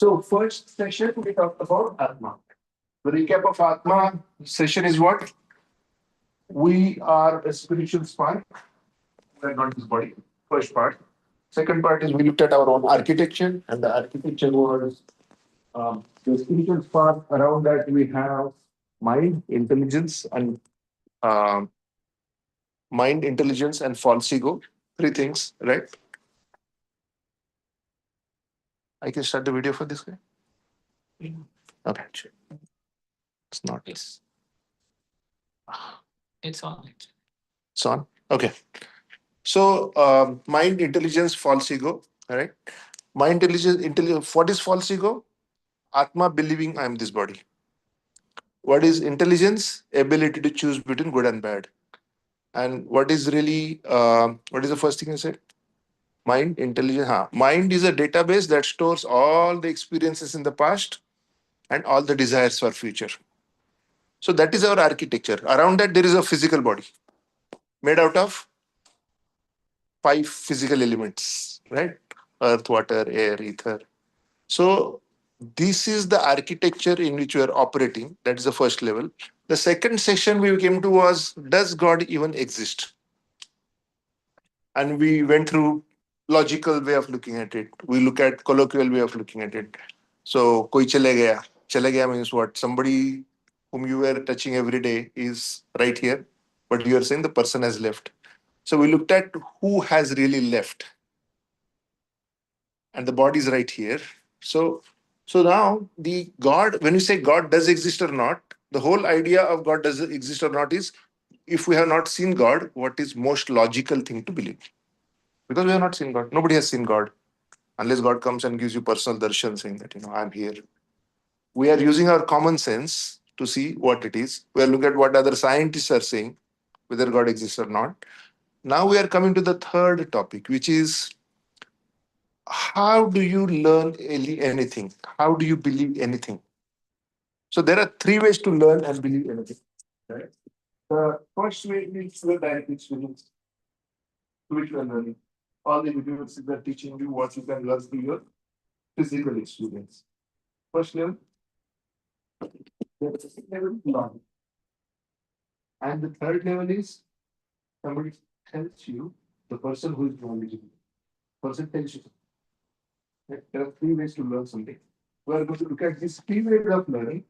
So first session we talked about Atma. The recap of Atma session is what? We are a spiritual spark. We are not this body. First part. Second part is we looked at our own architecture, and the architecture was the spiritual spark. Around that we have mind, intelligence, and um mind, intelligence, and false ego. Three things, right? I can start the video for this guy. Okay, sure. It's not. It's on. It's on. Okay. So, mind, intelligence, false ego. All right. Mind, intelligence. What is false ego? Atma believing I am this body. What is intelligence? Ability to choose between good and bad. And what is really, what is the first thing I said? Mind, intelligence. Mind is a database that stores all the experiences in the past and all the desires for future. So that is our architecture. Around that, there is a physical body made out of five physical elements, right? Earth, water, air, ether. So this is the architecture in which we are operating. That is the first level. The second section we came to was, does God even exist? And we went through logical way of looking at it. We look at colloquial way of looking at it. So koi chale gaya. Chale gaya means what? Somebody whom you were touching every day is right here, but you are saying the person has left. So we looked at who has really left, and the body is right here. So, so now the God, when you say God does exist or not, the whole idea of God does exist or not is, if we have not seen God, what is most logical thing to believe? Because we have not seen God. Nobody has seen God unless God comes and gives you personal darshan saying that, I'm here. We are using our common sense to see what it is. We are looking at what other scientists are saying, whether God exists or not. Now we are coming to the third topic, which is, how do you learn anything? How do you believe anything? So there are three ways to learn and believe anything. Right? The first way is through direct experience, which you are learning. All the universities are teaching you what you can learn through your physical experience. First level, the second level is learning. And the third level is somebody tells you, the person who is knowledgeable. Person tells you. Right? There are three ways to learn something. We are going to look at these three ways of learning.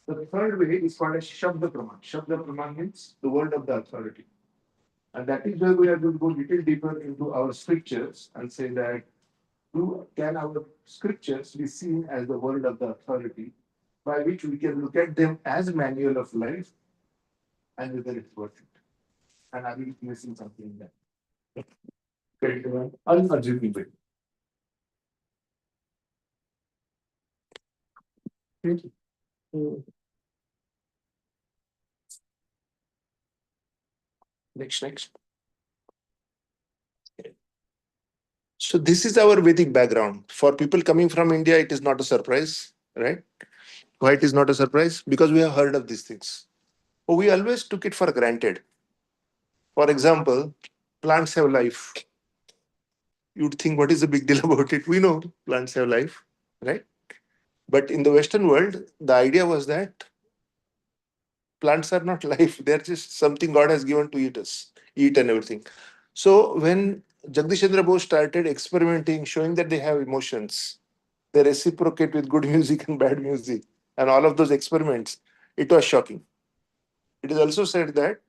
The third way is called as Shabda Praman. Shabda Praman means the word of the authority. And that is where we are going to go a little deeper into our scriptures and say that, can our scriptures be seen as the word of the authority, by which we can look at them as a manual of life and whether it's worth it. And are we missing something in that? Okay, unassuming way. Next. So this is our Vedic background. For people coming from India, it is not a surprise, right? Why it is not a surprise? Because we have heard of these things. But we always took it for granted. For example, plants have life. You'd think, what is the big deal about it? We know plants have life, right? But in the Western world, the idea was that plants are not life. They're just something God has given to eat and everything. So when Jagdish Chandra Bose started experimenting, showing that they have emotions, they reciprocate with good music and bad music, and all of those experiments, it was shocking. It is also said that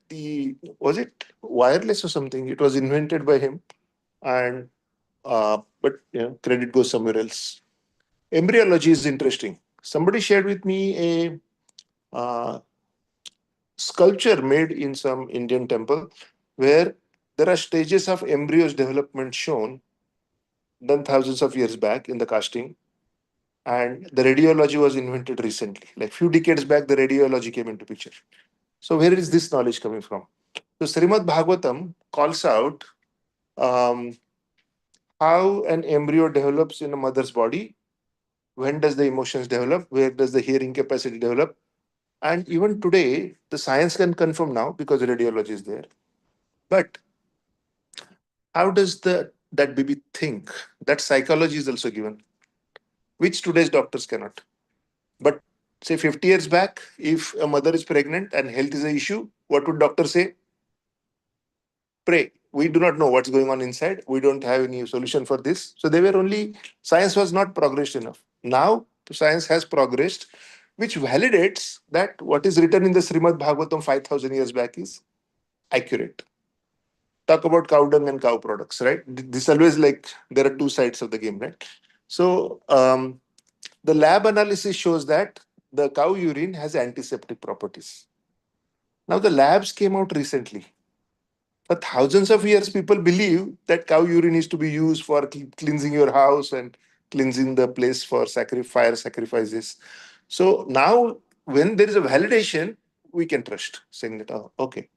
was it wireless or something? It was invented by him, and but credit goes somewhere else. Embryology is interesting. Somebody shared with me a sculpture made in some Indian temple where there are stages of embryos development shown, done thousands of years back in the casting, and the radiology was invented recently. Like few decades back, the radiology came into picture. So where is this knowledge coming from? So Srimad Bhagavatam calls out um, how an embryo develops in a mother's body. When does the emotions develop? Where does the hearing capacity develop? And even today, the science can confirm now because radiology is there. But how does that baby think? That psychology is also given. which today's doctors cannot. But say 50 years back, if a mother is pregnant and health is an issue, what would doctor say? Pray. We do not know what's going on inside. We don't have any solution for this. So they were only, science was not progressed enough. Now science has progressed, which validates that what is written in the Srimad Bhagavatam 5,000 years back is accurate. Talk about cow dung and cow products, right? This always like there are two sides of the game, right? So the lab analysis shows that the cow urine has antiseptic properties. Now the labs came out recently. For thousands of years, people believe that cow urine is to be used for cleansing your house and cleansing the place for fire sacrifices. So now, when there is a validation, we can trust, saying that, oh, okay,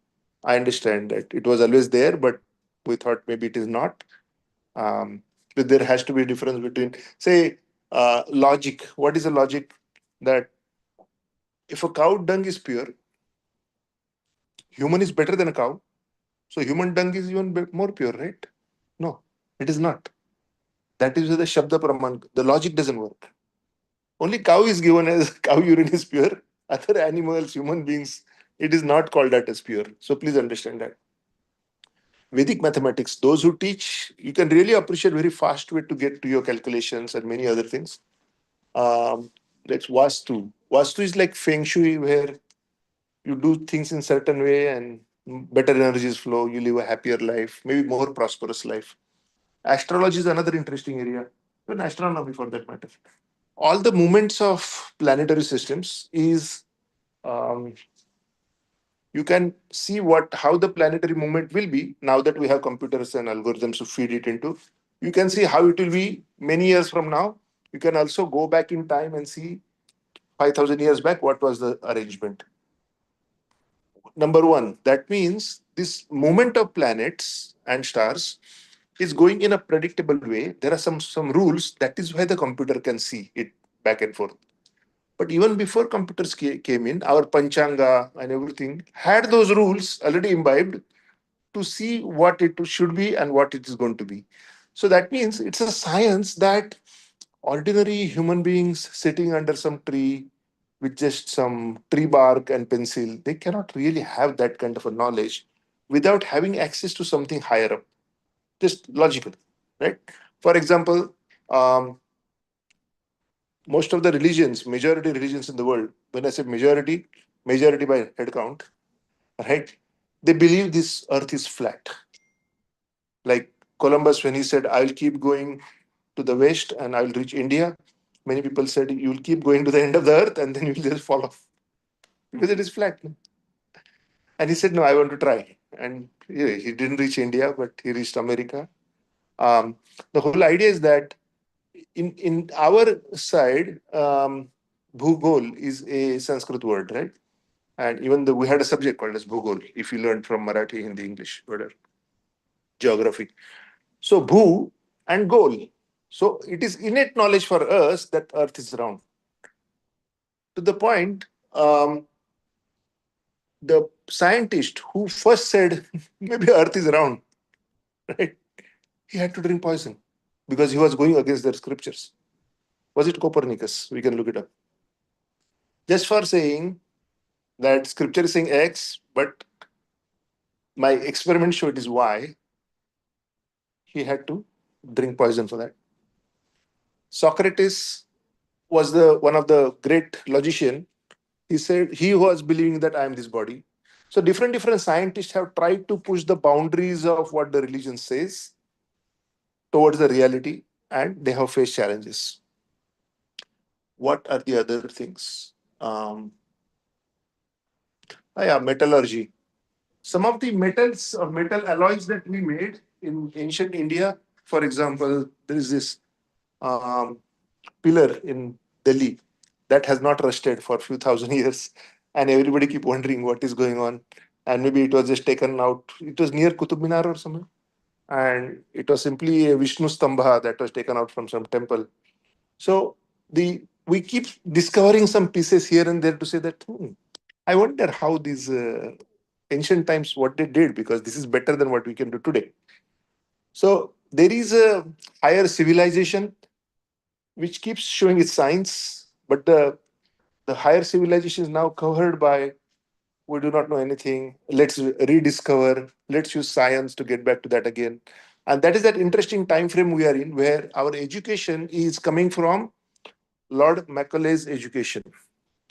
I understand that it was always there, but we thought maybe it is not. Um, but there has to be a difference between, say, logic. What is the logic that if a cow dung is pure, human is better than a cow? So human dung is even more pure, right? No, it is not. That is where the Shabda Praman, the logic doesn't work. Only cow is given as cow urine is pure. Other animals, human beings, it is not called that as pure. So please understand that. Vedic mathematics, those who teach, you can really appreciate very fast way to get to your calculations and many other things. That's Vastu. Vastu is like Feng Shui, where you do things in certain way and better energies flow, you live a happier life, maybe more prosperous life. Astrology is another interesting area, even astronomy for that matter. All the movements of planetary systems is um, you can see what how the planetary movement will be now that we have computers and algorithms to feed it into. You can see how it will be many years from now. You can also go back in time and see 5,000 years back what was the arrangement. Number one, that means this movement of planets and stars is going in a predictable way. There are some rules. That is why the computer can see it back and forth. But even before computers came in, our Panchanga and everything had those rules already imbibed to see what it should be and what it is going to be. So that means it's a science that ordinary human beings sitting under some tree with just some tree bark and pencil, they cannot really have that kind of a knowledge without having access to something higher up, just logical, right? For example, um, most of the religions, majority religions in the world, when I say majority, majority by head count, right? They believe this earth is flat. Like Columbus, when he said, I'll keep going to the west and I'll reach India, many people said, you'll keep going to the end of the earth and then you'll just fall off because it is flat. And he said, no, I want to try. And yeah, he didn't reach India, but he reached America. Um, the whole idea is that in our side, Bhugol is a Sanskrit word, right? And even though we had a subject called as Bhugol, if you learned from Marathi, Hindi, English, whatever, geography. So Bhu and Gol. So it is innate knowledge for us that Earth is round. To the point, the scientist who first said maybe Earth is round, right? He had to drink poison because he was going against their scriptures. Was it Copernicus? We can look it up. Just for saying that scripture is saying X, but my experiment showed is Y, he had to drink poison for that. Socrates was the one of the great logician. He said he was believing that I am this body. So different scientists have tried to push the boundaries of what the religion says towards the reality, and they have faced challenges. What are the other things? Yeah, metallurgy. Some of the metals or metal alloys that we made in ancient India, for example, there is this um, pillar in Delhi that has not rusted for a few thousand years, and everybody keep wondering what is going on. And maybe it was just taken out. It was near Qutub Minar or something, and it was simply a Vishnu Stambha that was taken out from some temple. So the we keep discovering some pieces here and there to say that I wonder how these ancient times what they did because this is better than what we can do today. So there is a higher civilization which keeps showing its signs, but the higher civilization is now covered by we do not know anything. Let's rediscover. Let's use science to get back to that again. And that is that interesting time frame we are in, where our education is coming from Lord Macaulay's education.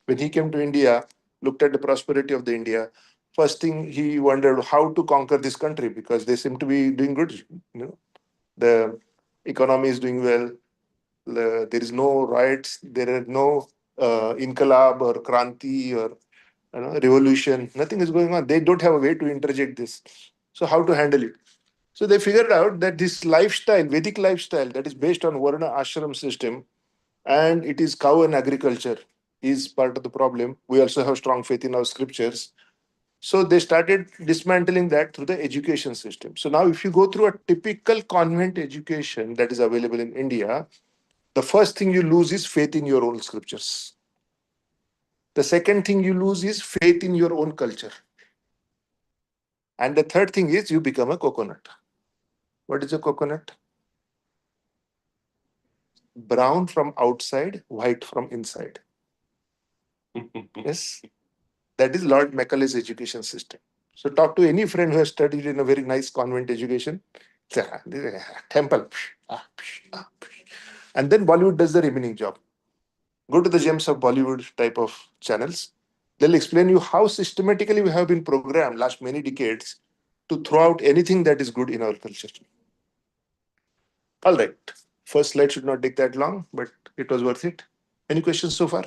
When he came to India, looked at the prosperity of the India. First thing he wondered how to conquer this country because they seem to be doing good. The economy is doing well. There is no riots. There are no inkalab or kranti or revolution. Nothing is going on. They don't have a way to interject this. So how to handle it? So they figured out that this lifestyle, Vedic lifestyle, that is based on Varna ashram system, and it is cow and agriculture, is part of the problem. We also have strong faith in our scriptures. So they started dismantling that through the education system. So now, if you go through a typical convent education that is available in India, the first thing you lose is faith in your own scriptures. The second thing you lose is faith in your own culture. And the third thing is you become a coconut. What is a coconut? Brown from outside, white from inside. Yes, that is Lord Macaulay's education system. So talk to any friend who has studied in a very nice convent education. Temple. And then Bollywood does the remaining job. Go to the Gems of Bollywood type of channels. They'll explain you how systematically we have been programmed last many decades to throw out anything that is good in our culture. All right. First slide should not take that long, but it was worth it. Any questions so far?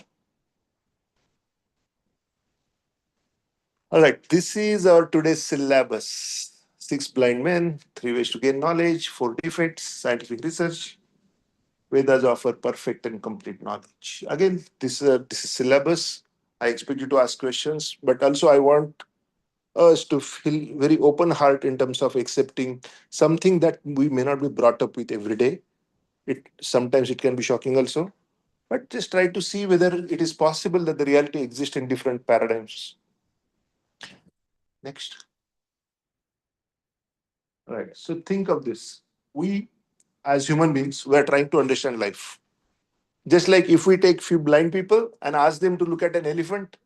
All right. This is our today's syllabus. 6 blind men, 3 ways to gain knowledge, 4 defects, scientific research. Vedas offer perfect and complete knowledge. Again, this is syllabus. I expect you to ask questions, but also I want us to feel very open heart in terms of accepting something that we may not be brought up with every day. It sometimes it can be shocking also, but just try to see whether it is possible that the reality exists in different paradigms. Next. Right. So think of this. We as human beings, we are trying to understand life. Just like if we take few blind people and ask them to look at an elephant,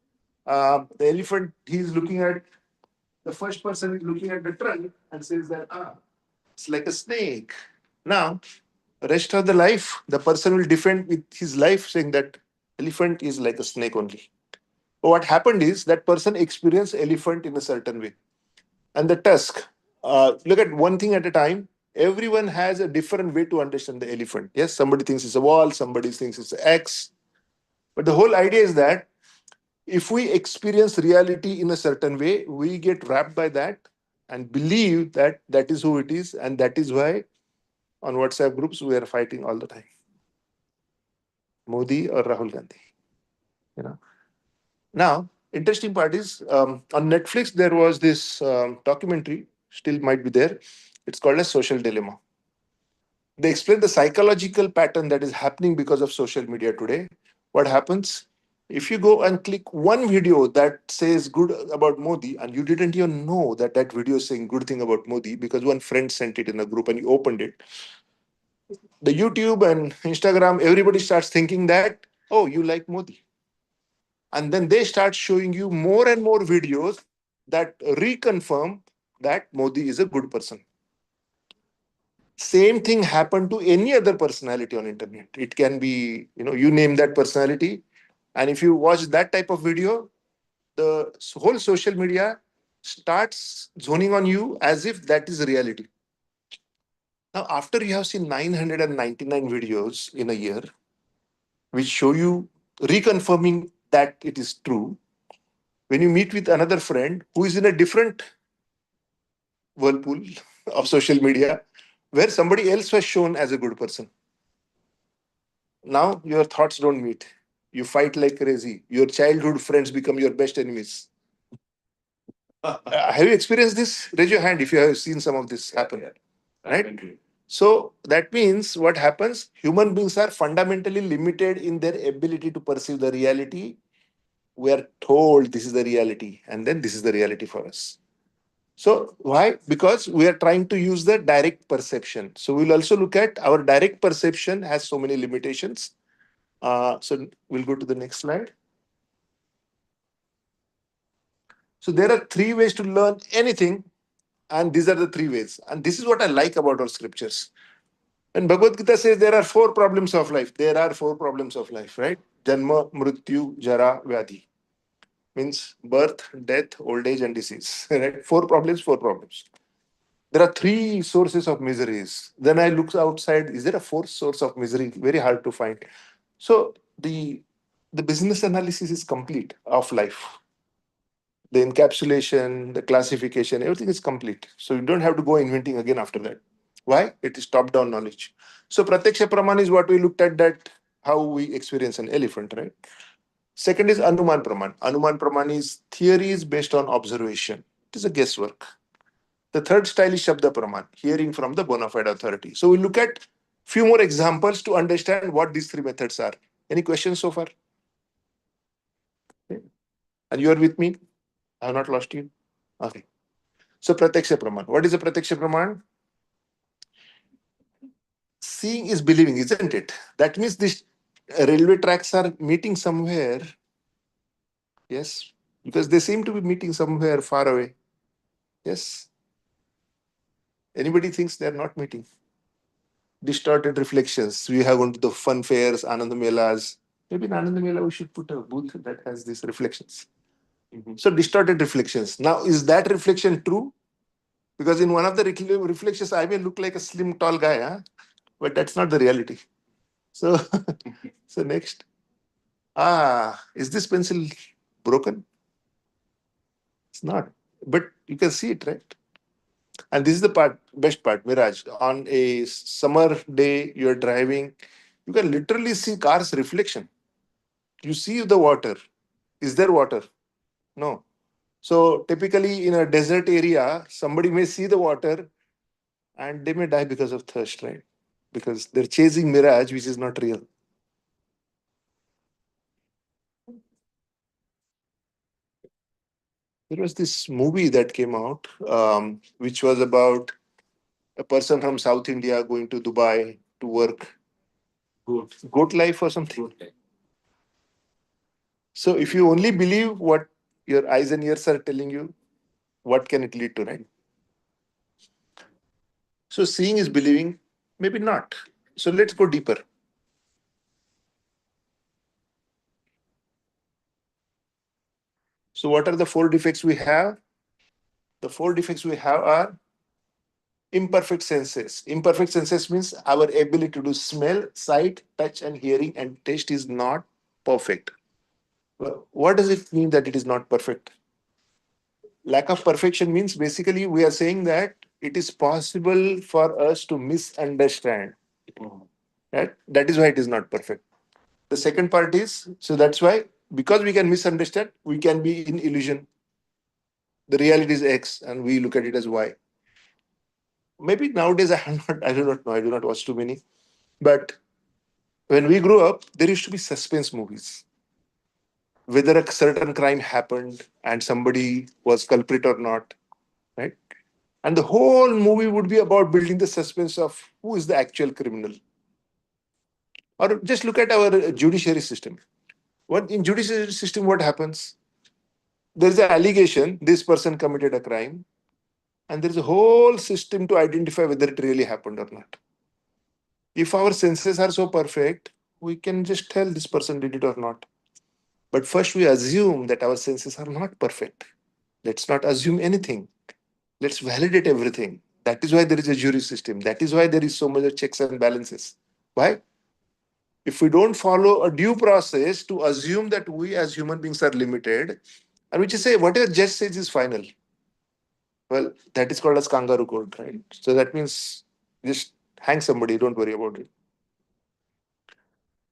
the elephant he's looking at the first person is looking at the trunk and says that it's like a snake. Now, rest of the life, the person will defend with his life saying that elephant is like a snake only. What happened is that person experienced elephant in a certain way. And the tusk, look at one thing at a time. Everyone has a different way to understand the elephant. Yes, somebody thinks it's a wall, somebody thinks it's an X. But the whole idea is that if we experience reality in a certain way, we get wrapped by that and believe that that is who it is. And that is why on WhatsApp groups, we are fighting all the time. Modi or Rahul Gandhi. You know. Now, interesting part is on Netflix, there was this documentary, still might be there. It's called a social dilemma. They explain the psychological pattern that is happening because of social media today. What happens? If you go and click one video that says good about Modi, and you didn't even know that that video is saying good thing about Modi because one friend sent it in a group and you opened it, the YouTube and Instagram, everybody starts thinking that, oh, you like Modi. And then they start showing you more and more videos that reconfirm that Modi is a good person. Same thing happened to any other personality on internet. It can be, you name that personality. And if you watch that type of video, the whole social media starts zoning on you as if that is reality. Now, after you have seen 999 videos in a year, which show you reconfirming that it is true, when you meet with another friend who is in a different whirlpool of social media, where somebody else was shown as a good person, now your thoughts don't meet. You fight like crazy. Your childhood friends become your best enemies. Have you experienced this? Raise your hand if you have seen some of this happen. Right? So that means what happens? Human beings are fundamentally limited in their ability to perceive the reality. We are told this is the reality, and then this is the reality for us. So why? Because we are trying to use the direct perception. So we'll also look at our direct perception has so many limitations. So we'll go to the next slide. So there are three ways to learn anything, and these are the three ways. And this is what I like about our scriptures. When Bhagavad Gita says there are four problems of life, there are four problems of life, right? Janma, Mrityu, Jara, Vyadhi. Means birth, death, old age, and disease. Right? Four problems, four problems. There are three sources of miseries. Then I look outside, is there a fourth source of misery? Very hard to find. So the business analysis is complete of life. The encapsulation, the classification, everything is complete. So you don't have to go inventing again after that. Why? It is top-down knowledge. So Pratyaksha Praman is what we looked at, that how we experience an elephant, right? Second is Anuman Praman. Anuman Praman is theories based on observation. It is a guesswork. The third style is Shabda Praman, hearing from the bona fide authority. So we look at few more examples to understand what these three methods are. Any questions so far? Okay. And you are with me? I have not lost you. Okay. So Pratyaksha Praman. What is a Pratyaksha Praman? Seeing is believing, isn't it? That means these railway tracks are meeting somewhere. Yes. Because they seem to be meeting somewhere far away. Yes. Anybody thinks they're not meeting? Distorted reflections. We have gone to the fun fairs, Anand Melas. Maybe in Anand Mela we should put a booth that has these reflections. So distorted reflections. Now, is that reflection true? Because in one of the reflections, I may look like a slim, tall guy, huh? But that's not the reality. So, so next. Is this pencil broken? It's not. But you can see it, right? And this is the best part, Miraj. On a summer day, you're driving, you can literally see cars' reflection. You see the water. Is there water? No. So typically in a desert area, somebody may see the water and they may die because of thirst, right? Because they're chasing mirage, which is not real. There was this movie that came out, which was about a person from South India going to Dubai to work. Goat life or something. So if you only believe what your eyes and ears are telling you, what can it lead to, right? So seeing is believing, maybe not. So let's go deeper. So what are the four defects we have? The four defects we have are imperfect senses. Imperfect senses means our ability to smell, sight, touch, and hearing and taste is not perfect. Well, what does it mean that it is not perfect? Lack of perfection means basically we are saying that it is possible for us to misunderstand. Right? That is why it is not perfect. The second part is, so that's why, because we can misunderstand, we can be in illusion. The reality is X and we look at it as Y. Maybe nowadays I do not know, I do not watch too many. But when we grew up, there used to be suspense movies. Whether a certain crime happened and somebody was culprit or not, right? And the whole movie would be about building the suspense of who is the actual criminal. Or just look at our judiciary system. What in judiciary system, what happens? There is an allegation this person committed a crime, and there is a whole system to identify whether it really happened or not. If our senses are so perfect, we can just tell this person did it or not. But first, we assume that our senses are not perfect. Let's not assume anything. Let's validate everything. That is why there is a jury system. That is why there is so much of checks and balances. Why? If we don't follow a due process to assume that we as human beings are limited, and we just say whatever judge says is final. Well, that is called as kangaroo court, right? So that means just hang somebody, don't worry about it.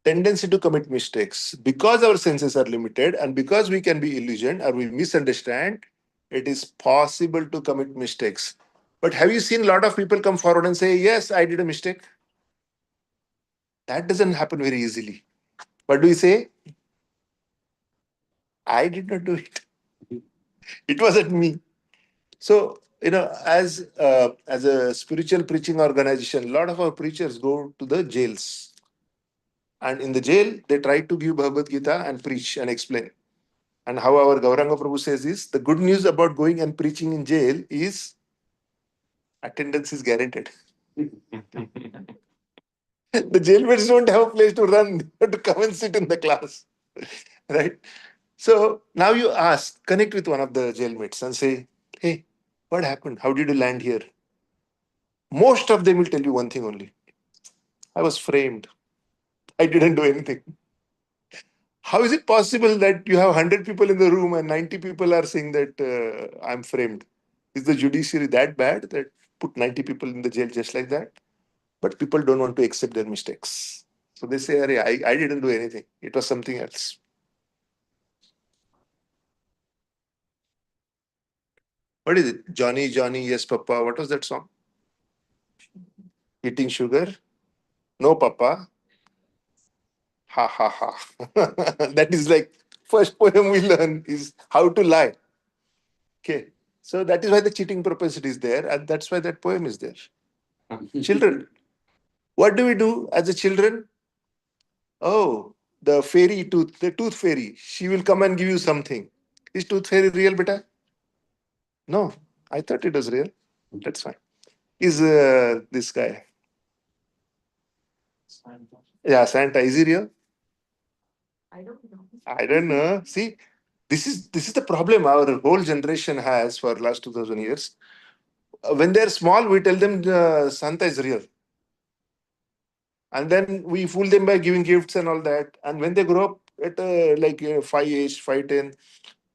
Tendency to commit mistakes. Because our senses are limited and because we can be illusioned or we misunderstand, it is possible to commit mistakes. But have you seen a lot of people come forward and say, yes, I did a mistake? That doesn't happen very easily. What do you say? I did not do it. It wasn't me. So as a spiritual preaching organization, a lot of our preachers go to the jails, and in the jail they try to give Bhagavad Gita and preach and explain. And how our Gauranga Prabhu says is, the good news about going and preaching in jail is attendance is guaranteed. The jailmates don't have a place to run. They have to come and sit in the class. Right? So now you ask, connect with one of the jailmates and say, hey, what happened? How did you land here? Most of them will tell you one thing only: I was framed. I didn't do anything. How is it possible that you have 100 people in the room and 90 people are saying that I'm framed? Is the judiciary that bad that put 90 people in the jail just like that? But people don't want to accept their mistakes. So they say, "Arey, I didn't do anything. It was something else." What is it? Johnny, Johnny, yes, Papa. What was that song? Eating sugar? No, Papa. Ha ha ha. That is like first poem we learn is how to lie. Okay. So that is why the cheating propensity is there, and that's why that poem is there. Children, what do we do as a children? Oh, the fairy tooth, the tooth fairy, she will come and give you something. Is tooth fairy real, beta? No, I thought it was real. That's fine. Is this guy? Yeah, Santa. Is he real? I don't know. See, this is the problem our whole generation has for last 2000 years. When they're small, we tell them Santa is real, and then we fool them by giving gifts and all that. And when they grow up at like 5 age, 5, 10,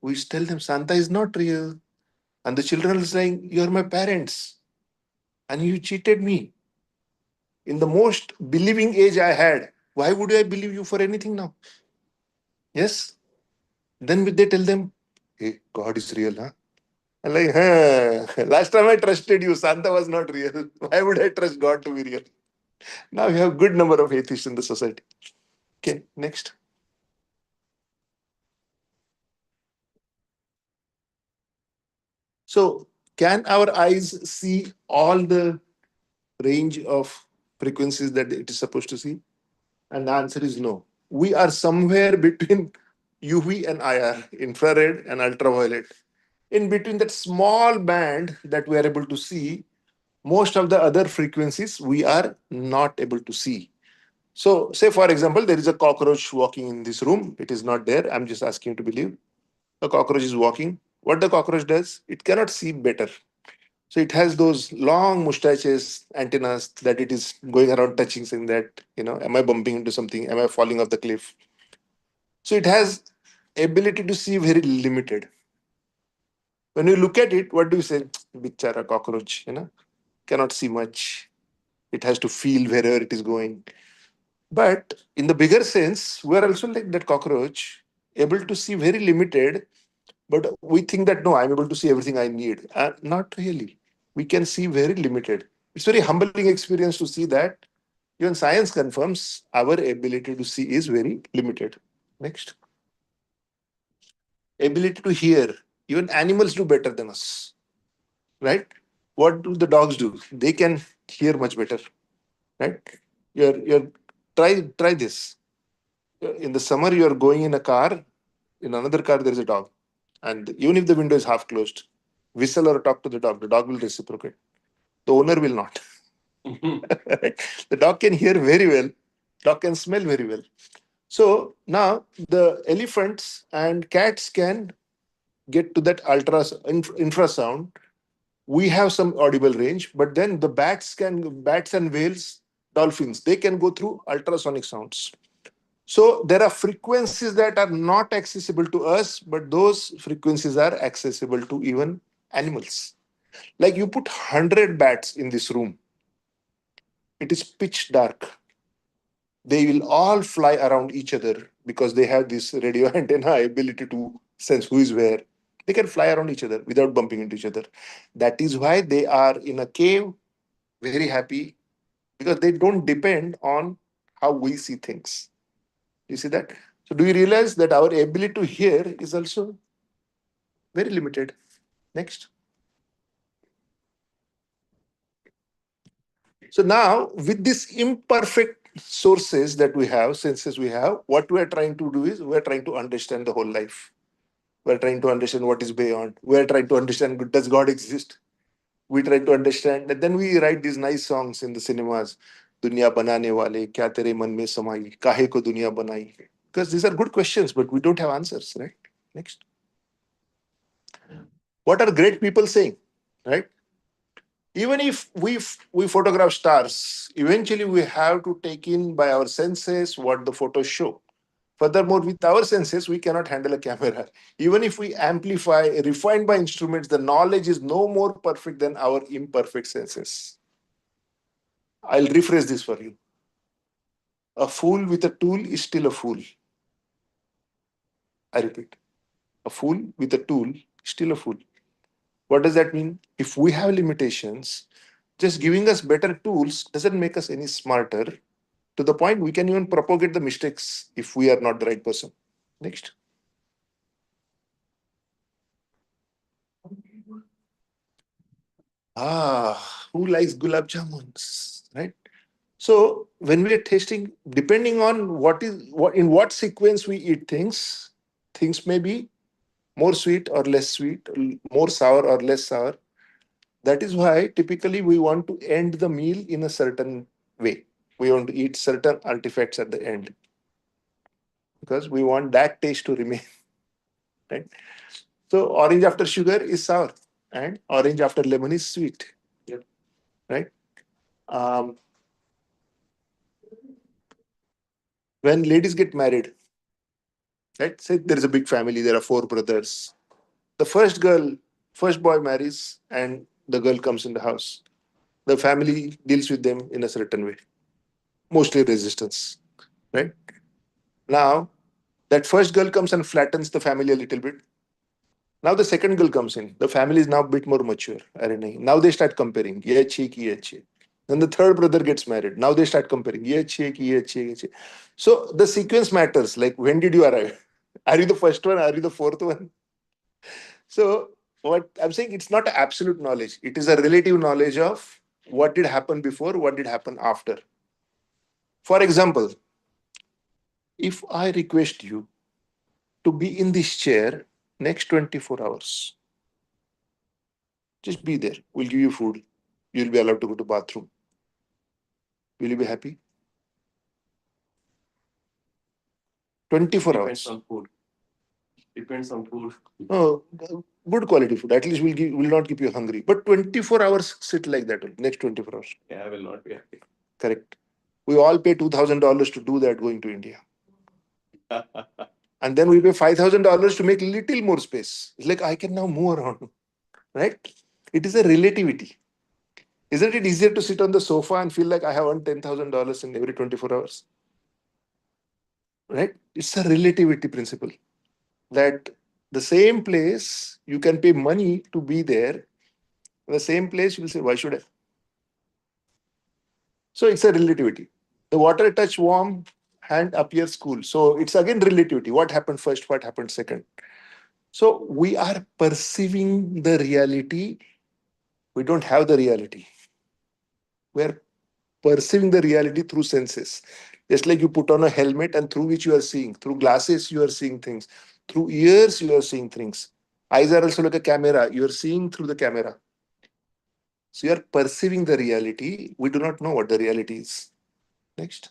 we tell them Santa is not real, and the children are saying, "You're my parents, and you cheated me in the most believing age I had. Why would I believe you for anything now?" Yes. Then they tell them, "Hey, God is real, huh?" I'm like, huh, last time I trusted you, Santa was not real. Why would I trust God to be real? Now we have good number of atheists in the society. Okay, next. So, can our eyes see all the range of frequencies that it is supposed to see? And the answer is no. We are somewhere between UV and IR, infrared and ultraviolet. In between that small band that we are able to see, most of the other frequencies we are not able to see. So, say for example, there is a cockroach walking in this room. It is not there. I'm just asking you to believe. The cockroach is walking. What the cockroach does, it cannot see better. So it has those long mustaches, antennas that it is going around touching, saying that, am I bumping into something? Am I falling off the cliff? So it has ability to see very limited. When you look at it, what do you say? Bichara cockroach, cannot see much. It has to feel wherever it is going. But in the bigger sense, we are also like that cockroach, able to see very limited, but we think that no, I'm able to see everything I need. Not really. We can see very limited. It's very humbling experience to see that even science confirms our ability to see is very limited. Next. Ability to hear. Even animals do better than us, right? What do the dogs do? They can hear much better, right? You're try this. In the summer, you are going in a car. In another car, there is a dog, and even if the window is half closed, whistle or talk to the dog will reciprocate. The owner will not. The dog can hear very well, dog can smell very well. So now the elephants and cats can get to that infrasound. We have some audible range, but then the bats and whales, dolphins, they can go through ultrasonic sounds. So there are frequencies that are not accessible to us, but those frequencies are accessible to even animals. Like you put 100 bats in this room, it is pitch dark. They will all fly around each other because they have this radio antenna ability to sense who is where. They can fly around each other without bumping into each other. That is why they are in a cave, very happy, because they don't depend on how we see things. You see that? So, do you realize that our ability to hear is also very limited? Next. So now, with these imperfect sources that we have, senses we have, what we are trying to do is we are trying to understand the whole life. We are trying to understand what is beyond. We are trying to understand, does God exist? We try to understand, and then we write these nice songs in the cinemas. Dunya banane wale, kya tere man mein samai, kahe ko dunya banai. Because these are good questions, but we don't have answers, right? Next. What are great people saying, right? Even if we photograph stars, eventually we have to take in by our senses what the photos show. Furthermore, with our senses, we cannot handle a camera. Even if we amplify, refined by instruments, the knowledge is no more perfect than our imperfect senses. I'll rephrase this for you. A fool with a tool is still a fool. I repeat, a fool with a tool is still a fool. What does that mean? If we have limitations, just giving us better tools doesn't make us any smarter. To the point we can even propagate the mistakes if we are not the right person. Next. Who likes gulab jamuns, right? So when we are tasting, depending on what in what sequence we eat things, things may be more sweet or less sweet, more sour or less sour. That is why typically we want to end the meal in a certain way. We want to eat certain artifacts at the end because we want that taste to remain. Right? So orange after sugar is sour, and orange after lemon is sweet. Yep. Right? Um, when ladies get married, right? Say there is a big family. There are four brothers. The first boy marries, and the girl comes in the house. The family deals with them in a certain way, mostly resistance. Right? Now, that first girl comes and flattens the family a little bit. Now the second girl comes in. The family is now a bit more mature. अरे नहीं. Now they start comparing. ये अच्छी है कि ये अच्छी है. Then the third brother gets married. Now they start comparing. ये अच्छी है कि ये अच्छी है, ये अच्छी है. So the sequence matters. Like when did you arrive? Are you the first one? Are you the fourth one? So what I'm saying, it's not absolute knowledge. It is a relative knowledge of what did happen before, what did happen after. For example, if I request you to be in this chair next 24 hours, just be there. We'll give you food. You'll be allowed to go to bathroom. Will you be happy? 24 Depends hours. on food. Depends on food. No, good quality food. At least will not keep you hungry. But 24 hours sit like that next 24 hours. Yeah, I will not be happy. Correct. We all pay $2,000 to do that going to India. And then we pay $5,000 to make little more space. It's like I can now move around. Right? It is a relativity. Isn't it easier to sit on the sofa and feel like I have earned $10,000 in every 24 hours? Right? It's a relativity principle that the same place you can pay money to be there. In the same place, you will say, why should I? So it's a relativity. The water touch warm, hand appears cool. So it's again relativity. What happened first? What happened second? So we are perceiving the reality. We don't have the reality. We're perceiving the reality through senses. Just like you put on a helmet and through which you are seeing, through glasses, you are seeing things. Through ears, you are seeing things. Eyes are also like a camera. You are seeing through the camera. So you are perceiving the reality. We do not know what the reality is. Next.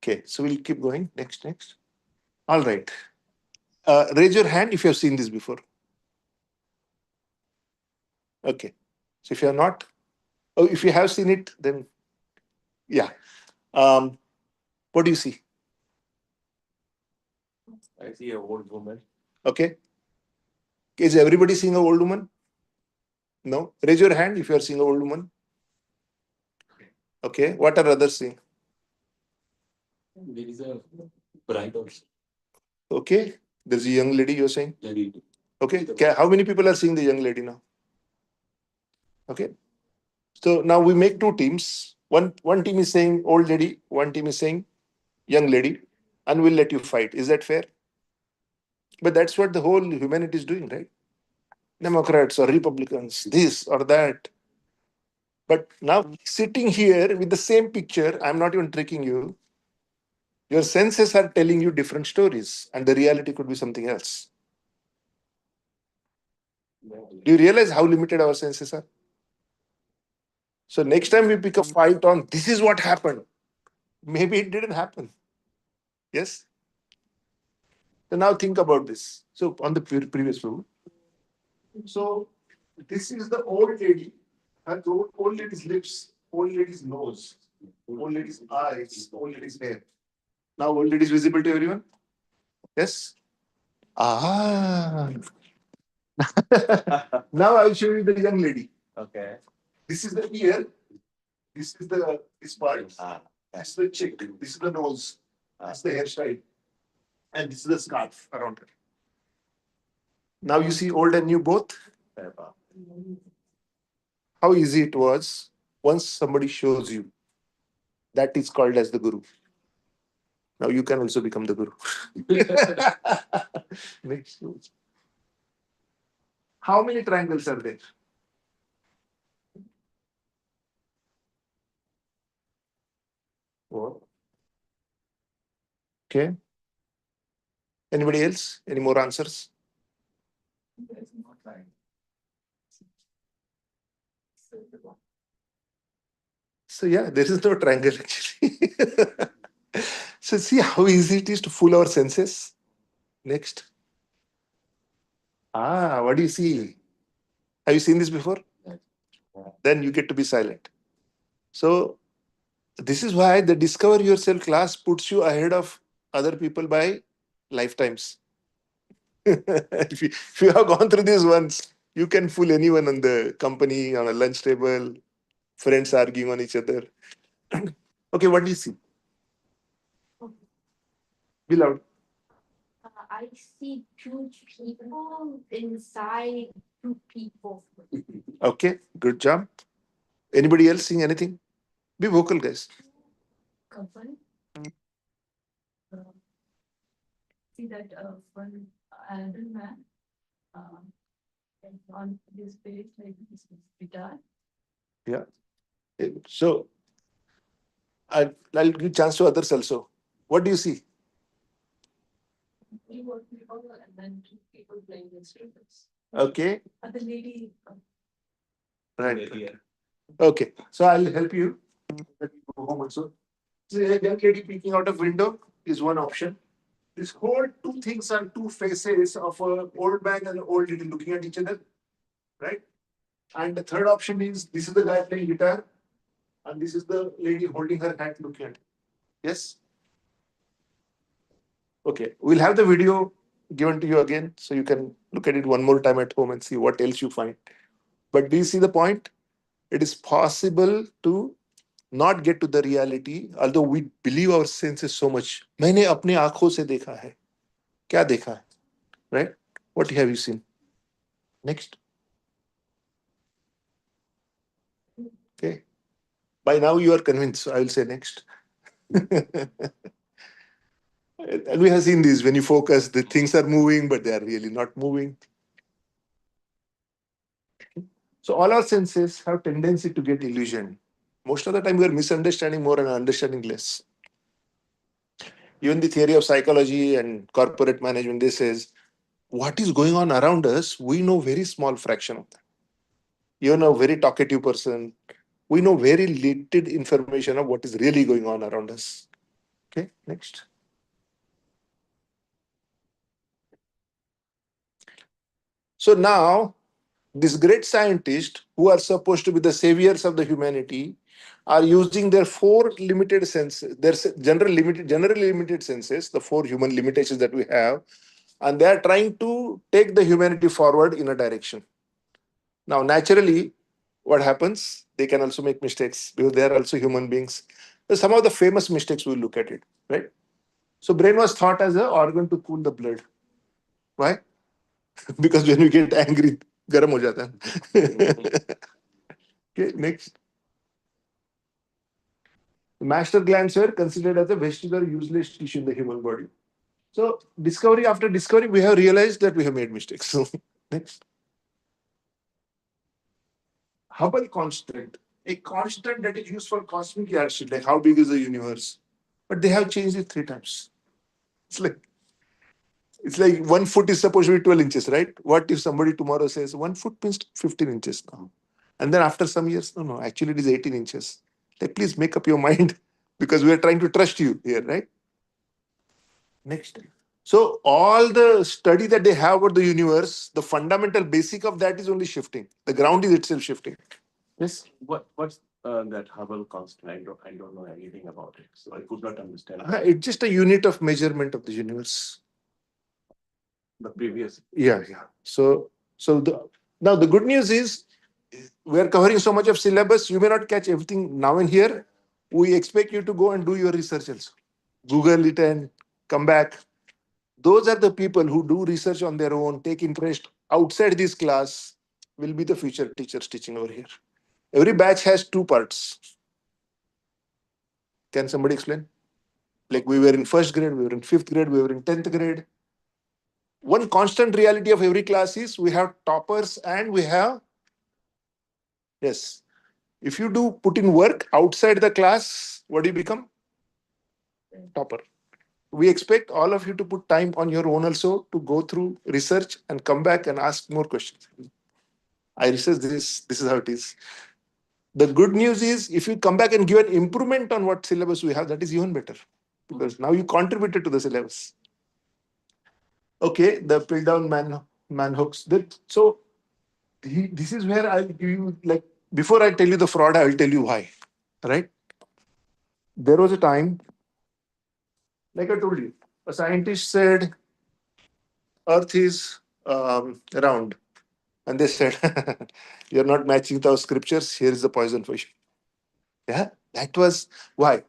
Okay, so we'll keep going. Next. All right. Raise your hand if you have seen this before. Okay. So if you are not, oh, if you have seen it, then yeah. Um, what do you see? I see a old woman. Okay. Is everybody seeing a old woman? No. Raise your hand if you are seeing a old woman. Okay. What are others seeing? There is a bride also. Okay. There's a young lady you're saying. Lady. Okay. How many people are seeing the young lady now? Okay. So now we make two teams. One team is saying old lady, one team is saying young lady, and we'll let you fight. Is that fair? But that's what the whole humanity is doing, right? Democrats or Republicans, this or that. But now sitting here with the same picture, I'm not even tricking you. Your senses are telling you different stories, and the reality could be something else. Do you realize how limited our senses are? So next time we pick a fight on this is what happened, maybe it didn't happen. Yes. So now think about this. So on the previous floor. So this is the old lady. Her old lady's lips, old lady's nose, old lady's eyes, old lady's hair. Now old lady is visible to everyone. Yes. Ah. Now I'll show you the young lady. Okay. This is the ear. This is the this part. This is the cheek. This is the nose. This is the hairstyle. And this is the scarf around her. Now you see old and new both. How easy it was once somebody shows you. That is called as the guru. Now you can also become the guru. Next. How many triangles are there? Four. Okay. Anybody else? Any more answers? There's no triangle. So yeah, there is no triangle actually. So see how easy it is to fool our senses. Next. Ah, what do you see? Have you seen this before? Then you get to be silent. So this is why the Discover Yourself class puts you ahead of other people by lifetimes. If you have gone through this once, you can fool anyone on the company, on a lunch table, friends arguing on each other. Okay, what do you see? Be loud. I see two people inside two people. Okay, good job. Anybody else seeing anything? Be vocal, guys. Couple. See that one elder man on his face like this guitar. Yeah. So I'll give chance to others also. What do you see? Three more people and then two people playing instruments. Okay. And the lady. Right. Okay. So I'll help you. Let me go home also. So a young lady peeking out of window is one option. This whole two things are two faces of an old man and an old lady looking at each other, right? And the third option is this is the guy playing guitar, and this is the lady holding her hand looking at it. Yes? Okay. We'll have the video given to you again so you can look at it one more time at home and see what else you find. But do you see the point? It is possible to not get to the reality, although we believe our senses so much. मैंने अपने आंखों से देखा है. क्या देखा है? Right? What have you seen? Next. Okay. By now you are convinced. So I will say next. And we have seen this when you focus, the things are moving, but they are really not moving. So all our senses have tendency to get illusion. Most of the time we are misunderstanding more and understanding less. Even the theory of psychology and corporate management, this says what is going on around us, we know very small fraction of that. Even a very talkative person, we know very little information of what is really going on around us. Okay, next. So now, these great scientists who are supposed to be the saviors of the humanity are using their four limited senses, their generally limited senses, the four human limitations that we have, and they are trying to take the humanity forward in a direction. Now, naturally, what happens? They can also make mistakes because they are also human beings. So some of the famous mistakes we'll look at it, right? So brain was thought as an organ to cool the blood. Why? Because when we get angry, garam ho jata hai. Okay, next. The master glands were considered as a vestibular useless tissue in the human body. So discovery after discovery, we have realized that we have made mistakes. So next. Hubble constant. a constant that is used for cosmic yardstick, like how big is the universe. But they have changed it 3 times. It's like it's like 1 foot is supposed to be 12 inches, right? What if somebody tomorrow says 1 foot means 15 inches now? And then after some years, no, actually it is 18 inches. Like, please make up your mind because we are trying to trust you here, right? Next. So all the study that they have about the universe, the fundamental basic of that is only shifting. The ground is itself shifting. Yes. What's that Hubble constant? I don't know anything about it, so I could not understand It's just a unit of measurement of the universe. the previous. Yeah. So now the good news is we are covering so much of syllabus. You may not catch everything now and here. We expect you to go and do your research also. Google it and come back. Those are the people who do research on their own, take interest outside this class, will be the future teachers teaching over here. Every batch has 2 parts. Can somebody explain? Like we were in first grade, we were in fifth grade, we were in 10th grade. One constant reality of every class is we have toppers and we have, yes, if you do put in work outside the class, what do you become? Topper. We expect all of you to put time on your own also to go through research and come back and ask more questions. I research this is how it is. The good news is if you come back and give an improvement on what syllabus we have, that is even better because now you contributed to the syllabus. Okay, the pull down man hooks. So this is where I'll give you, like, before I tell you the fraud, I will tell you why. Right? There was a time, like I told you, a scientist said Earth is round, and they said, "You're not matching the scriptures. Here is the poison for you." Yeah, that was why.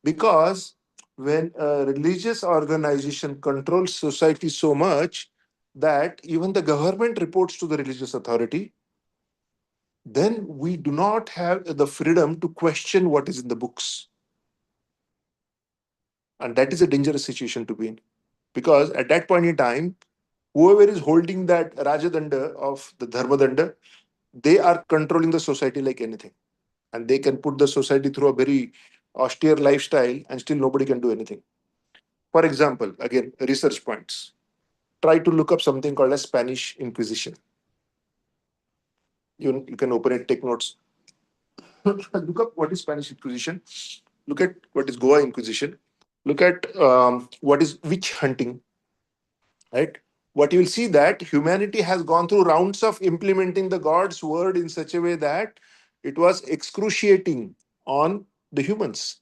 Because when a religious organization controls society so much that even the government reports to the religious authority, then we do not have the freedom to question what is in the books. And that is a dangerous situation to be in. Because at that point in time, whoever is holding that Rajadanda of the Dharmadanda, they are controlling the society like anything. And they can put the society through a very austere lifestyle and still nobody can do anything. For example, again, research points. Try to look up something called as Spanish Inquisition. You can open it, take notes. Look up what is Spanish Inquisition. Look at what is Goa Inquisition. Look at what is witch hunting, right? What you will see that humanity has gone through rounds of implementing the God's word in such a way that it was excruciating on the humans.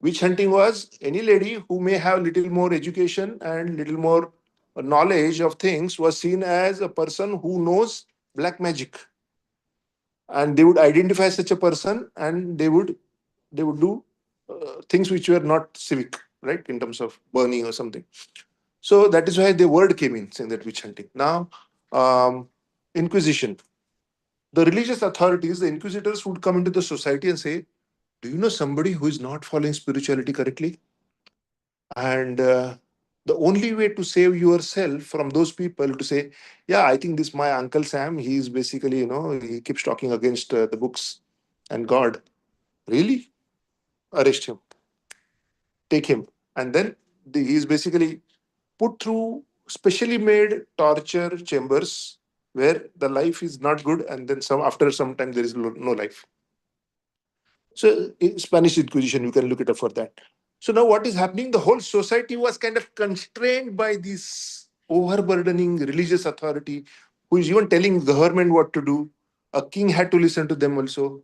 Witch hunting was any lady who may have little more education and little more knowledge of things was seen as a person who knows black magic, and they would identify such a person and they would do things which were not civic, right, in terms of burning or something. So that is why the word came in saying that witch hunting. Now, Inquisition. The religious authorities, the inquisitors would come into the society and say, "Do you know somebody who is not following spirituality correctly?" And the only way to save yourself from those people to say, "Yeah, I think this my uncle Sam. He is basically, he keeps talking against the books and God. Really? Arrest him, take him." And then he is basically put through specially made torture chambers where the life is not good, and then after some time there is no life. So in Spanish Inquisition, you can look it up for that. So now what is happening? The whole society was kind of constrained by this overburdening religious authority who is even telling government what to do. A king had to listen to them also.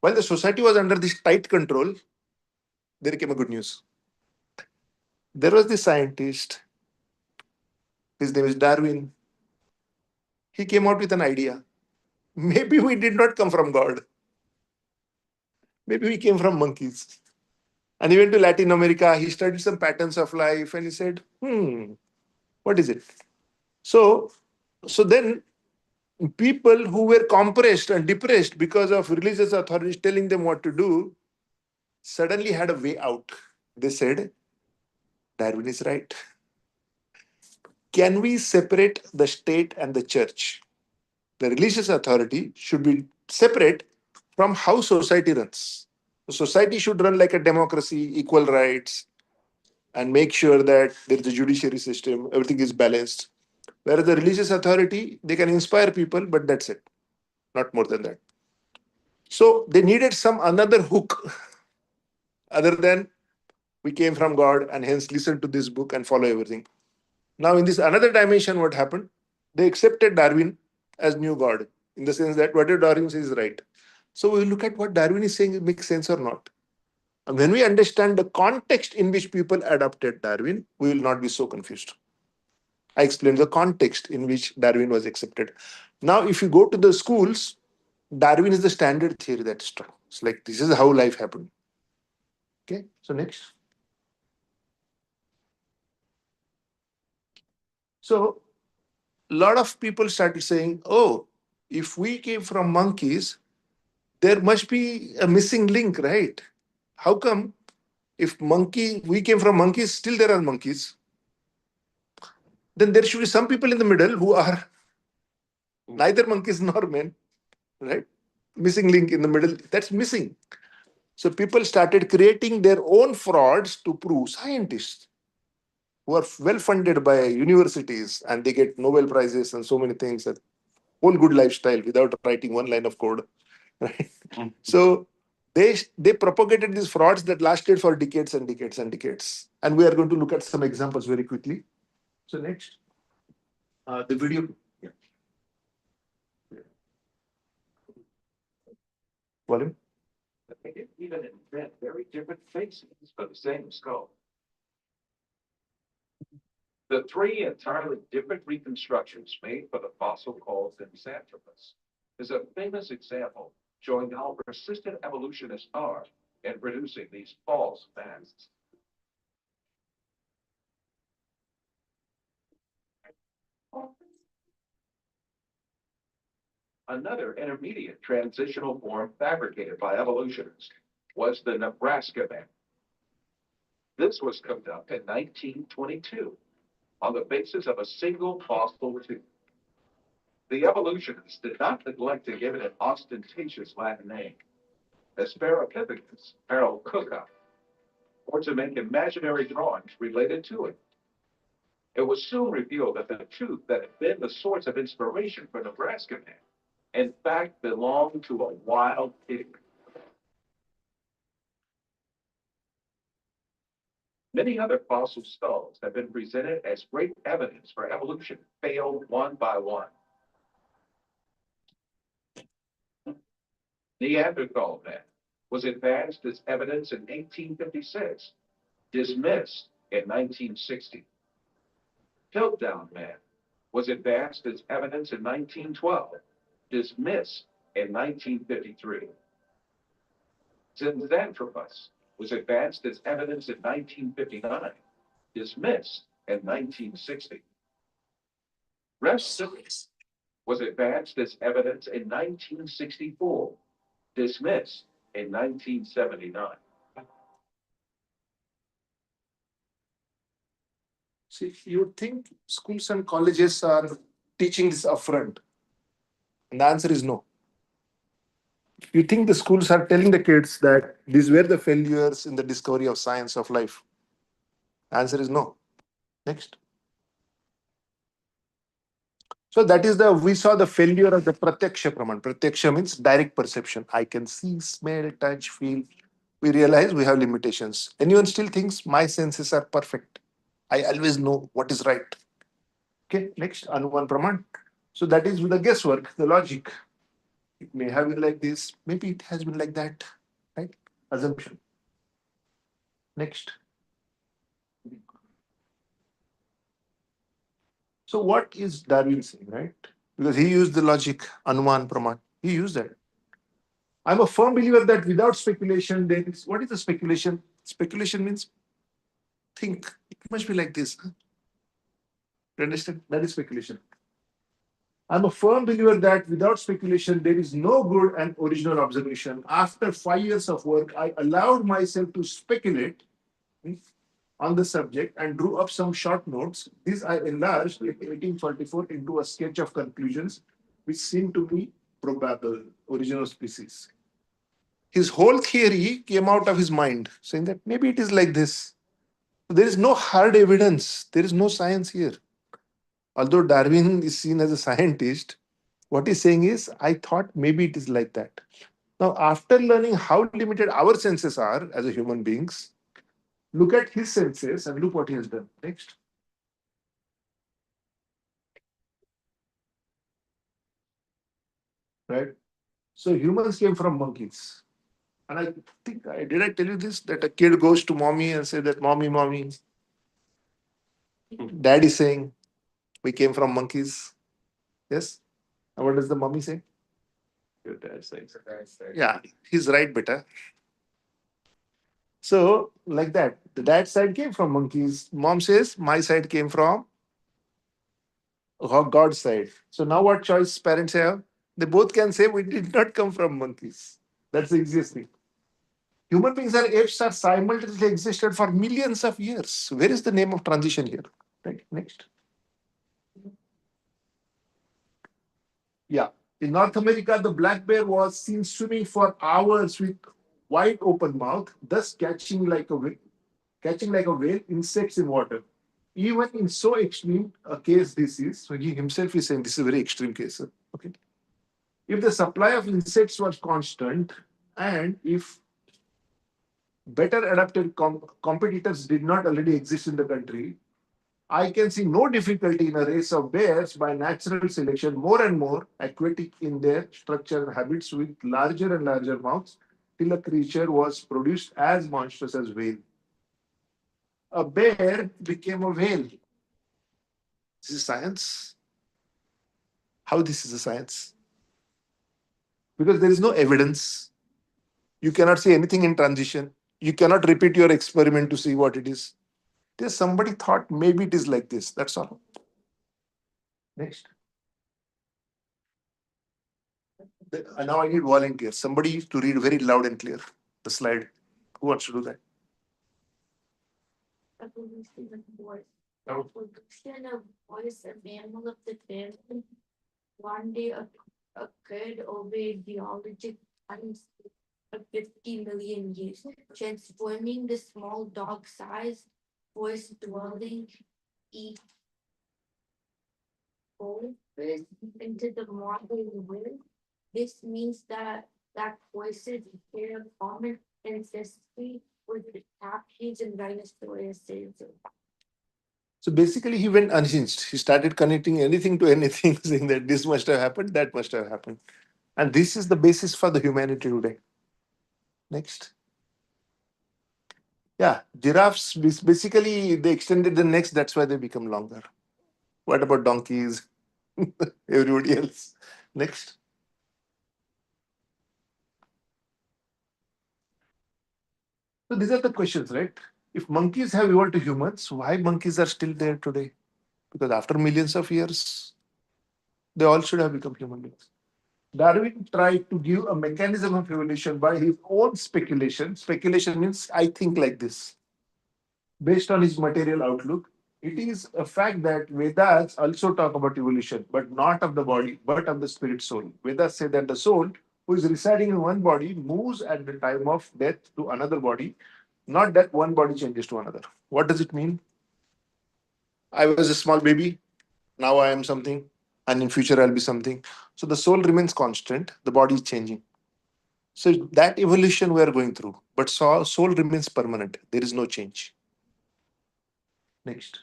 While the society was under this tight control, there came a good news. There was this scientist, his name is Darwin. He came out with an idea. Maybe we did not come from God. Maybe we came from monkeys. And he went to Latin America. He studied some patterns of life and he said, what is it? So, so then people who were compressed and depressed because of religious authorities telling them what to do suddenly had a way out. They said, Darwin is right. Can we separate the state and the church? The religious authority should be separate from how society runs. The society should run like a democracy, equal rights, and make sure that there is a judiciary system, everything is balanced. Whereas the religious authority, they can inspire people, but that's it, not more than that. So they needed some another hook other than we came from God and hence listen to this book and follow everything. Now, in this another dimension, what happened? They accepted Darwin as new God in the sense that whatever Darwin says is right. So we look at what Darwin is saying, it makes sense or not. And when we understand the context in which people adopted Darwin, we will not be so confused. I explained the context in which Darwin was accepted. Now, if you go to the schools, Darwin is the standard theory that's taught. It's like this is how life happened. Okay, so next. So a lot of people started saying, oh, if we came from monkeys, there must be a missing link, right? How come if monkey we came from monkeys, still there are monkeys? Then there should be some people in the middle who are neither monkeys nor men, right? Missing link in the middle, that's missing. So people started creating their own frauds to prove scientists who are well funded by universities and they get Nobel prizes and so many things, a whole good lifestyle without writing one line of code, right? So they propagated these frauds that lasted for decades and decades and decades. And we are going to look at some examples very quickly. So next, the video. Yeah. Volume. They can even invent very different faces for the same skull. The three entirely different reconstructions made for the fossil called Zinjanthropus is a famous example showing how persistent evolutionists are in producing these false masks. Another intermediate transitional form fabricated by evolutionists was the Nebraska man. This was cooked up in 1922 on the basis of a single fossil tooth. The evolutionists did not neglect to give it an ostentatious Latin name, Asparapithecus paralcuca, or to make imaginary drawings related to it. It was soon revealed that the tooth that had been the source of inspiration for Nebraska man, in fact, belonged to a wild pig. Many other fossil skulls have been presented as great evidence for evolution, failed one by one. Neanderthal man was advanced as evidence in 1856, dismissed in 1960. Piltdown man was advanced as evidence in 1912, dismissed in 1953. Zinjanthropus was advanced as evidence in 1959, dismissed in 1960. Restoris was advanced as evidence in 1964, dismissed in 1979. See, you would think schools and colleges are teaching this upfront. And the answer is no. You think the schools are telling the kids that these were the failures in the discovery of science of life? The answer is no. Next. So that is we saw the failure of the pratyaksha praman. Pratyaksha means direct perception. I can see, smell, touch, feel. We realize we have limitations. Anyone still thinks my senses are perfect? I always know what is right. Okay, next, Anuman praman. So that is with the guesswork, the logic. It may have been like this, maybe it has been like that, right? Assumption. Next. So what is Darwin saying, right? Because he used the logic, Anuman Praman. He used that. I'm a firm believer that without speculation, there is what is the speculation? Speculation means think. It must be like this. Huh? You understand? That is speculation. I'm a firm believer that without speculation, there is no good and original observation. After 5 years of work, I allowed myself to speculate on the subject and drew up some short notes. These I enlarged in 1844 into a sketch of conclusions which seemed to me probable, original species. His whole theory came out of his mind, saying that maybe it is like this. There is no hard evidence. There is no science here. Although Darwin is seen as a scientist, what he's saying is, I thought maybe it is like that. Now, after learning how limited our senses are as a human beings, look at his senses and look what he has done. Next. Right? So humans came from monkeys. And I think did I tell you this that a kid goes to mommy and say that mommy, mommy, dad is saying we came from monkeys. Yes. And what does the mommy say? Your dad says. Yeah, he's right, beta. So like that, the dad side came from monkeys. Mom says my side came from God's side. So now what choice parents have? They both can say we did not come from monkeys. That's the easiest thing. Human beings and apes are simultaneously existed for millions of years. Where is the name of transition here? Right. Next. Yeah. In North America, the black bear was seen swimming for hours with wide open mouth, thus catching like a whale insects in water. Even in so extreme a case this is, so he himself is saying this is a very extreme case. Okay. If the supply of insects was constant and if better adapted competitors did not already exist in the country, I can see no difficulty in a race of bears by natural selection, more and more aquatic in their structure and habits with larger and larger mouths till a creature was produced as monstrous as whale. A bear became a whale. This is science. How this is a science? Because there is no evidence. You cannot say anything in transition. You cannot repeat your experiment to see what it is. There's somebody thought maybe it is like this. That's all. Next. Now I need volunteers. Somebody to read very loud and clear the slide. Who wants to do that? Evolution of voice. Oh. Evolution of voice, a mammal of the family. One day occurred over a geologic time of 50 million years, transforming the small dog size forest dwelling goldfish into the modern whale. This means that voices share common ancestry with the tapirs and rhinoceroses. So basically, he went unhinged. He started connecting anything to anything, saying that this must have happened, that must have happened. And this is the basis for the humanity today. Next. Yeah, giraffes basically they extended the necks, that's why they become longer. What about donkeys? Everybody else. Next. So these are the questions, right? If monkeys have evolved to humans, why monkeys are still there today? Because after millions of years, they all should have become human beings. Darwin tried to give a mechanism of evolution by his own speculation. Speculation means I think like this. Based on his material outlook, it is a fact that Vedas also talk about evolution, but not of the body, but of the spirit soul. Vedas say that the soul, who is residing in one body, moves at the time of death to another body, not that one body changes to another. What does it mean? I was a small baby, now I am something, and in future I'll be something. So the soul remains constant, the body is changing. So that evolution we are going through, but soul remains permanent. There is no change. Next.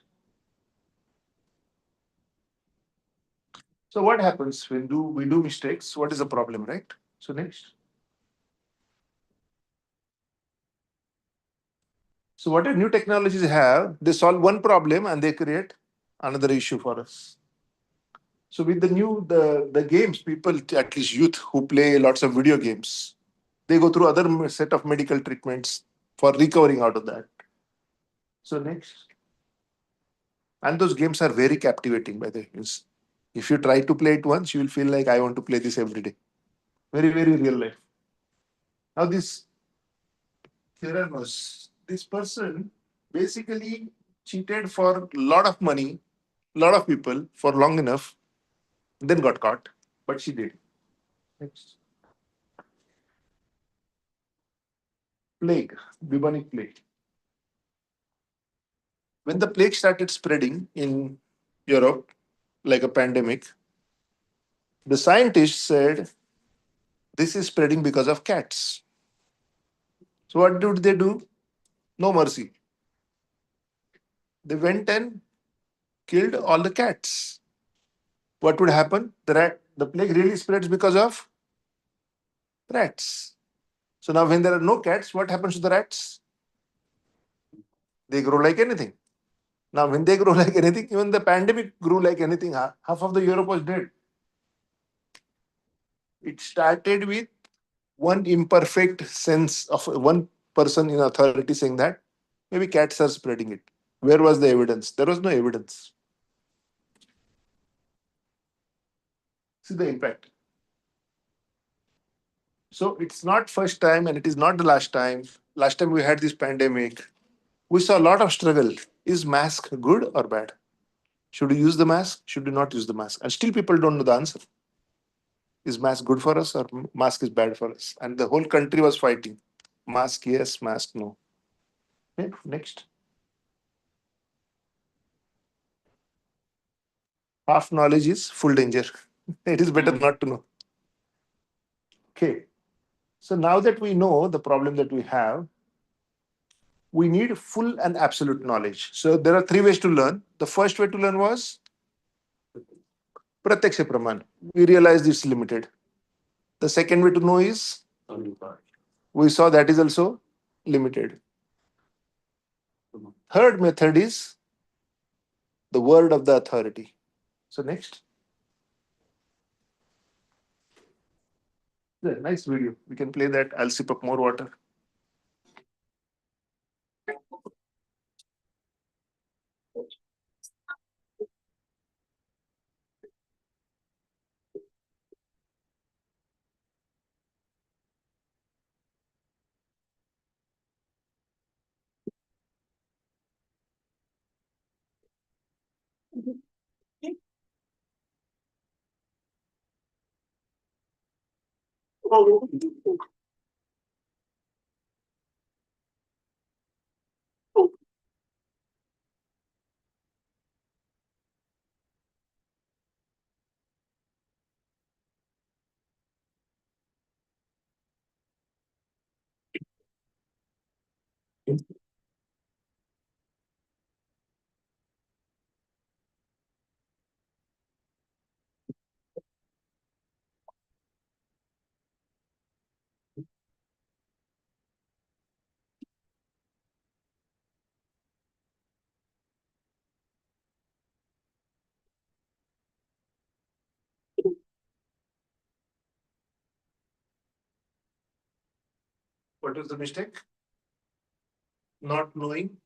So what happens when we do mistakes? What is the problem, right? So next. So whatever new technologies have, they solve one problem and they create another issue for us. So with the games, people at least youth who play lots of video games, they go through other set of medical treatments for recovering out of that. So next. And those games are very captivating, by the way. If you try to play it once, you will feel like I want to play this every day. Very, very real life. Now this Theranos, this person basically cheated for a lot of money, lot of people for long enough, then got caught. But she did. Next. plague, bubonic plague. When the plague started spreading in Europe, like a pandemic, the scientists said this is spreading because of cats. So what did they do? No mercy. They went and killed all the cats. What would happen? The plague really spreads because of rats. So now when there are no cats, what happens to the rats? They grow like anything. Now when they grow like anything, even the pandemic grew like anything. Half of the Europe was dead. It started with one imperfect sense of one person in authority saying that maybe cats are spreading it. Where was the evidence? There was no evidence. See the impact. So it's not first time and it is not the last time. Last time we had this pandemic, we saw a lot of struggle. Is mask good or bad? Should we use the mask? Should we not use the mask? And still people don't know the answer. Is mask good for us or mask is bad for us? And the whole country was fighting. Mask yes, mask no. Okay, next. Half knowledge is full danger. It is better not to know. Okay. So now that we know the problem that we have, we need full and absolute knowledge. So there are three ways to learn. The first way to learn was Pratyaksha Praman. We realized it's limited. The second way to know is we saw that is also limited. Third method is the word of the authority. So next. Yeah, nice video. We can play that. I'll sip up more water. What was the mistake? Not knowing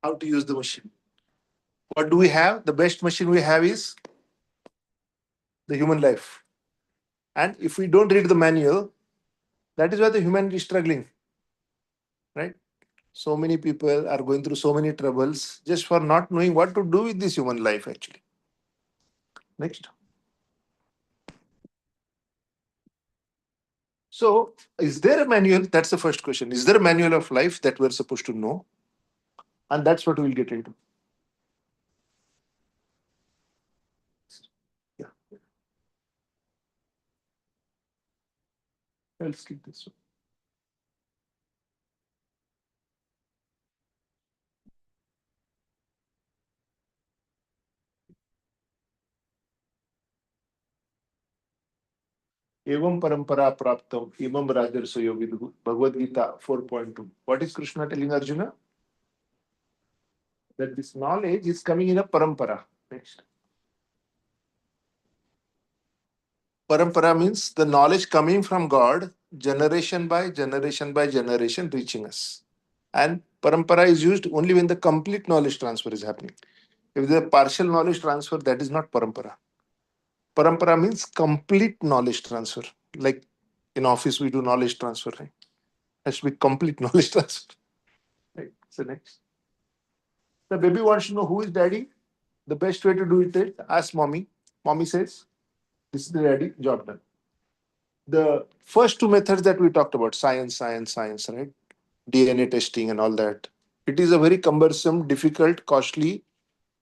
how to use the machine. What do we have? The best machine we have is the human life. And if we don't read the manual, that is why the humanity is struggling. Right? So many people are going through so many troubles just for not knowing what to do with this human life, actually. Next. So, is there a manual? That's the first question. Is there a manual of life that we're supposed to know? And that's what we'll get into. Yeah. I'll skip this one. Evam parampara praptam, imam rajarsayo vidhu. Bhagavad Gita 4.2. What is Krishna telling Arjuna? That this knowledge is coming in a parampara. Next. Parampara means the knowledge coming from God, generation by generation by generation, reaching us. And parampara is used only when the complete knowledge transfer is happening. If there's a partial knowledge transfer, that is not parampara. Parampara means complete knowledge transfer. Like in office, we do knowledge transfer. Right? Has to be complete knowledge transfer. Right. So next. The baby wants to know who is daddy. The best way to do it is ask mommy. Mommy says, this is the daddy, job done. The first two methods that we talked about, science, right? DNA testing and all that. It is a very cumbersome, difficult, costly,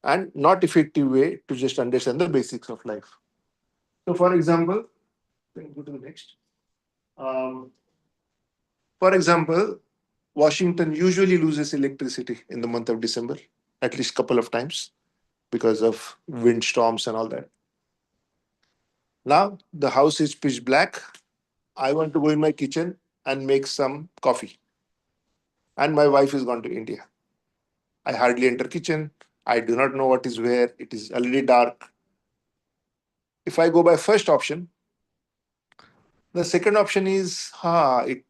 and not effective way to just understand the basics of life. So, for example, can you go to the next? Um, for example, Washington usually loses electricity in the month of December, at least couple of times because of windstorms and all that. Now the house is pitch black. I want to go in my kitchen and make some coffee. And my wife is gone to India. I hardly enter kitchen. I do not know what is where. It is already dark. If I go by first option, the second option is, it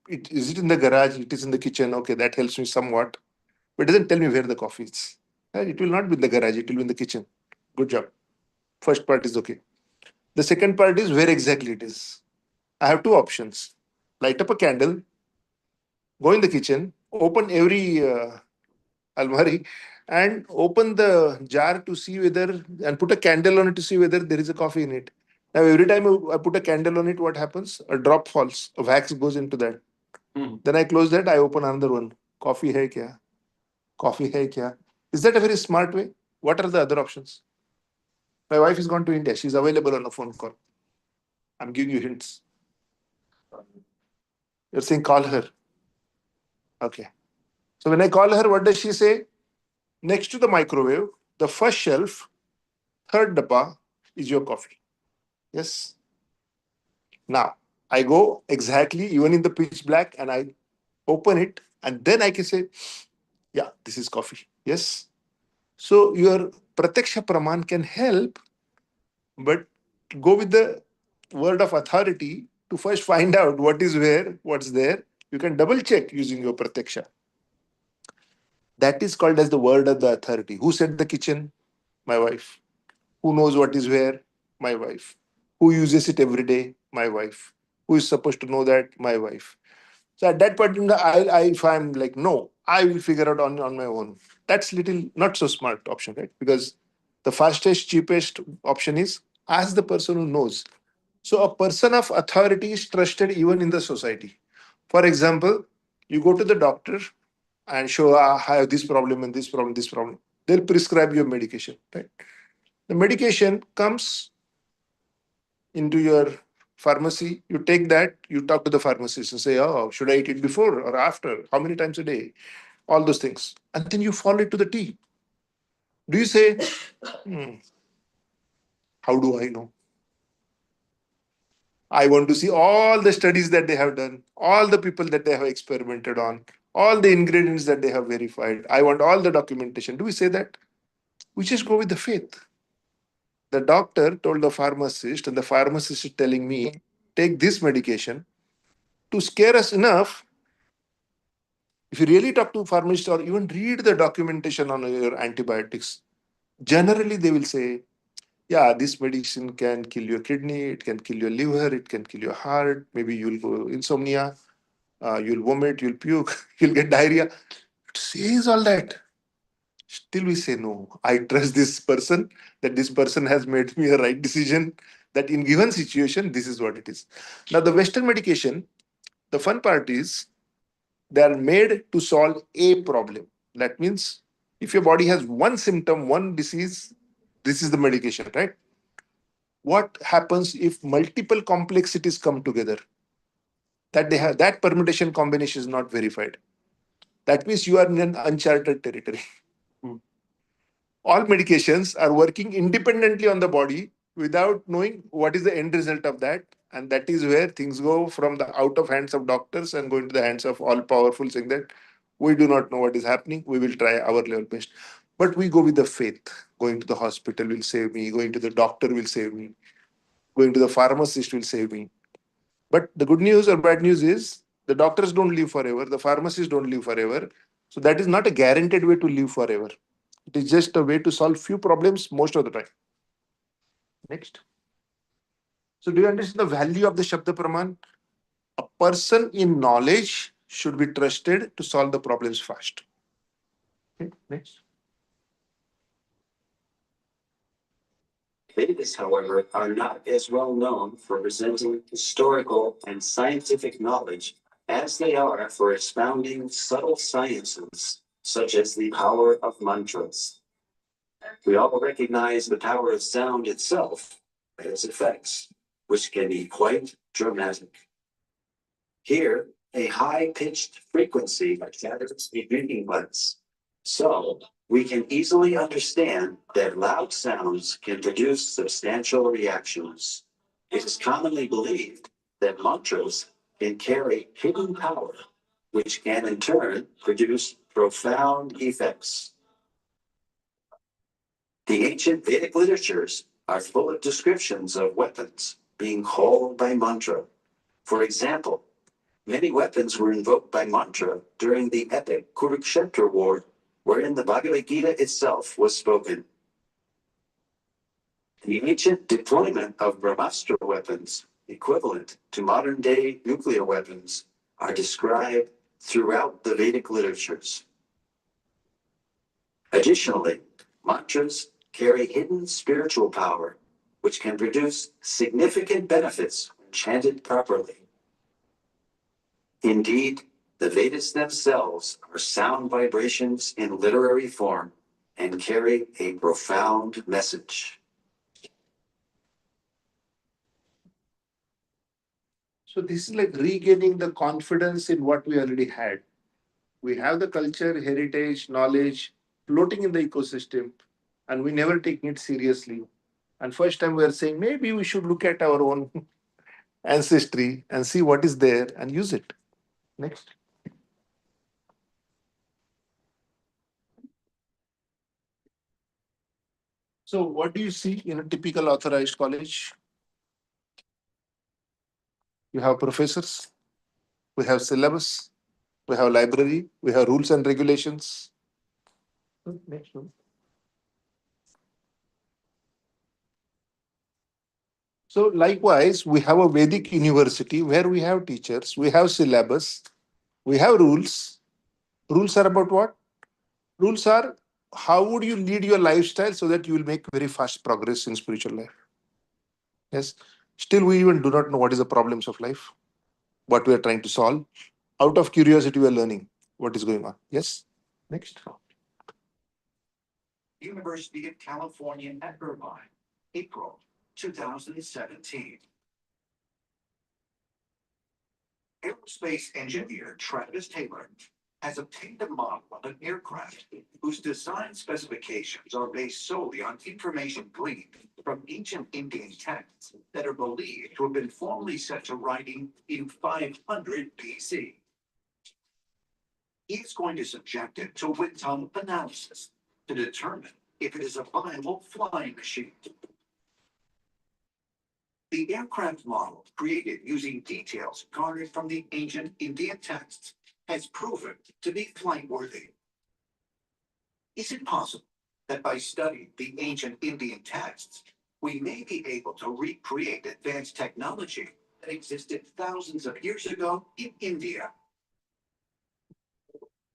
is it in the garage? It is in the kitchen. Okay, that helps me somewhat, but it doesn't tell me where the coffee is. It will not be in the garage. It will be in the kitchen. Good job. First part is okay. The second part is where exactly it is. I have two options: light up a candle, go in the kitchen, open every almari, and open the jar to see whether, and put a candle on it to see whether there is a coffee in it. Now, every time I put a candle on it, what happens? A drop falls, a wax goes into that. Then I close that, I open another one. Coffee hai kya? Coffee hai kya? Is that a very smart way? What are the other options? My wife is gone to India. She's available on a phone call. I'm giving you hints. You're saying call her. Okay. So when I call her, what does she say? Next to the microwave, the first shelf, third dabba is your coffee. Yes. Now I go exactly even in the pitch black and I open it and then I can say, yeah, this is coffee. Yes. So your Prataksha Praman can help, but go with the word of authority to first find out what is where, what's there. You can double check using your Prataksha. That is called as the word of the authority. Who set the kitchen? My wife. Who knows what is where? My wife. Who uses it every day? My wife. Who is supposed to know that? My wife. So at that point, if I'm like, no, I will figure out on my own. That's little not so smart option, right? Because the fastest, cheapest option is ask the person who knows. So a person of authority is trusted even in the society. For example, you go to the doctor and show, I have this problem and this problem, this problem. They'll prescribe you a medication, right? The medication comes into your pharmacy. You take that, you talk to the pharmacist and say, oh, should I eat it before or after? How many times a day? All those things. And then you follow it to the T. Do you say, hmm, how do I know? I want to see all the studies that they have done, all the people that they have experimented on, all the ingredients that they have verified. I want all the documentation. Do we say that? We just go with the faith. The doctor told the pharmacist, and the pharmacist is telling me, take this medication to scare us enough. If you really talk to pharmacist or even read the documentation on your antibiotics, generally they will say, yeah, this medicine can kill your kidney, it can kill your liver, it can kill your heart, maybe you'll go insomnia, you'll vomit, you'll puke, you'll get diarrhea. It says all that. Still we say no. I trust this person, that this person has made me a right decision, that in given situation, this is what it is. Now the Western medication, the fun part is they are made to solve a problem. That means if your body has one symptom, one disease, this is the medication, right? What happens if multiple complexities come together? That they have that permutation combination is not verified. That means you are in an uncharted territory. All medications are working independently on the body without knowing what is the end result of that. And that is where things go from the out of hands of doctors and go into the hands of all powerful, saying that we do not know what is happening. We will try our level best. But we go with the faith. Going to the hospital will save me. Going to the doctor will save me. Going to the pharmacist will save me. But the good news or bad news is the doctors don't live forever. The pharmacists don't live forever. So that is not a guaranteed way to live forever. It is just a way to solve few problems most of the time. Next. So do you understand the value of the Shabda Praman? A person in knowledge should be trusted to solve the problems fast. Okay, next. Vedas, however, are not as well known for presenting historical and scientific knowledge as as they are for expounding subtle sciences, such as the power of mantras. We all recognize the power of sound itself and its effects, which can be quite dramatic. Here, a high-pitched frequency shatters a drinking glass. So, we can easily understand that loud sounds can produce substantial reactions. It is commonly believed that mantras can carry hidden power, which can in turn produce profound effects. The ancient Vedic literatures are full of descriptions of weapons being called by mantra. For example, many weapons were invoked by mantra during the epic Kurukshetra war, wherein the Bhagavad Gita itself was spoken. The ancient deployment of Brahmastra weapons, equivalent to modern-day nuclear weapons, are described throughout the Vedic literatures. Additionally, mantras carry hidden spiritual power, which can produce significant benefits when chanted properly. Indeed, the Vedas themselves are sound vibrations in literary form and carry a profound message. So this is like regaining the confidence in what we already had. We have the culture, heritage, knowledge floating in the ecosystem, and we never taking it seriously. And first time we are saying maybe we should look at our own ancestry and see what is there and use it. Next. So what do you see in a typical authorized college? You have professors, we have syllabus, we have library, we have rules and regulations. Next one. So likewise, we have a Vedic university where we have teachers, we have syllabus, we have rules. Rules are about what? Rules are how would you lead your lifestyle so that you will make very fast progress in spiritual life. Yes. Still, we even do not know what is the problems of life, what we are trying to solve. Out of curiosity, we are learning what is going on. Yes. Next. University of California at Irvine, April 2017. Aerospace engineer Travis Taylor has obtained a model of an aircraft whose design specifications are based solely on information gleaned from ancient Indian texts that are believed to have been formerly set to writing in 500 BC. He is going to subject it to wind tunnel analysis to determine if it is a viable flying machine. The aircraft model, created using details garnered from the ancient Indian texts, has proven to be flight-worthy. Is it possible that by studying the ancient Indian texts, we may be able to recreate advanced technology that existed thousands of years ago in India?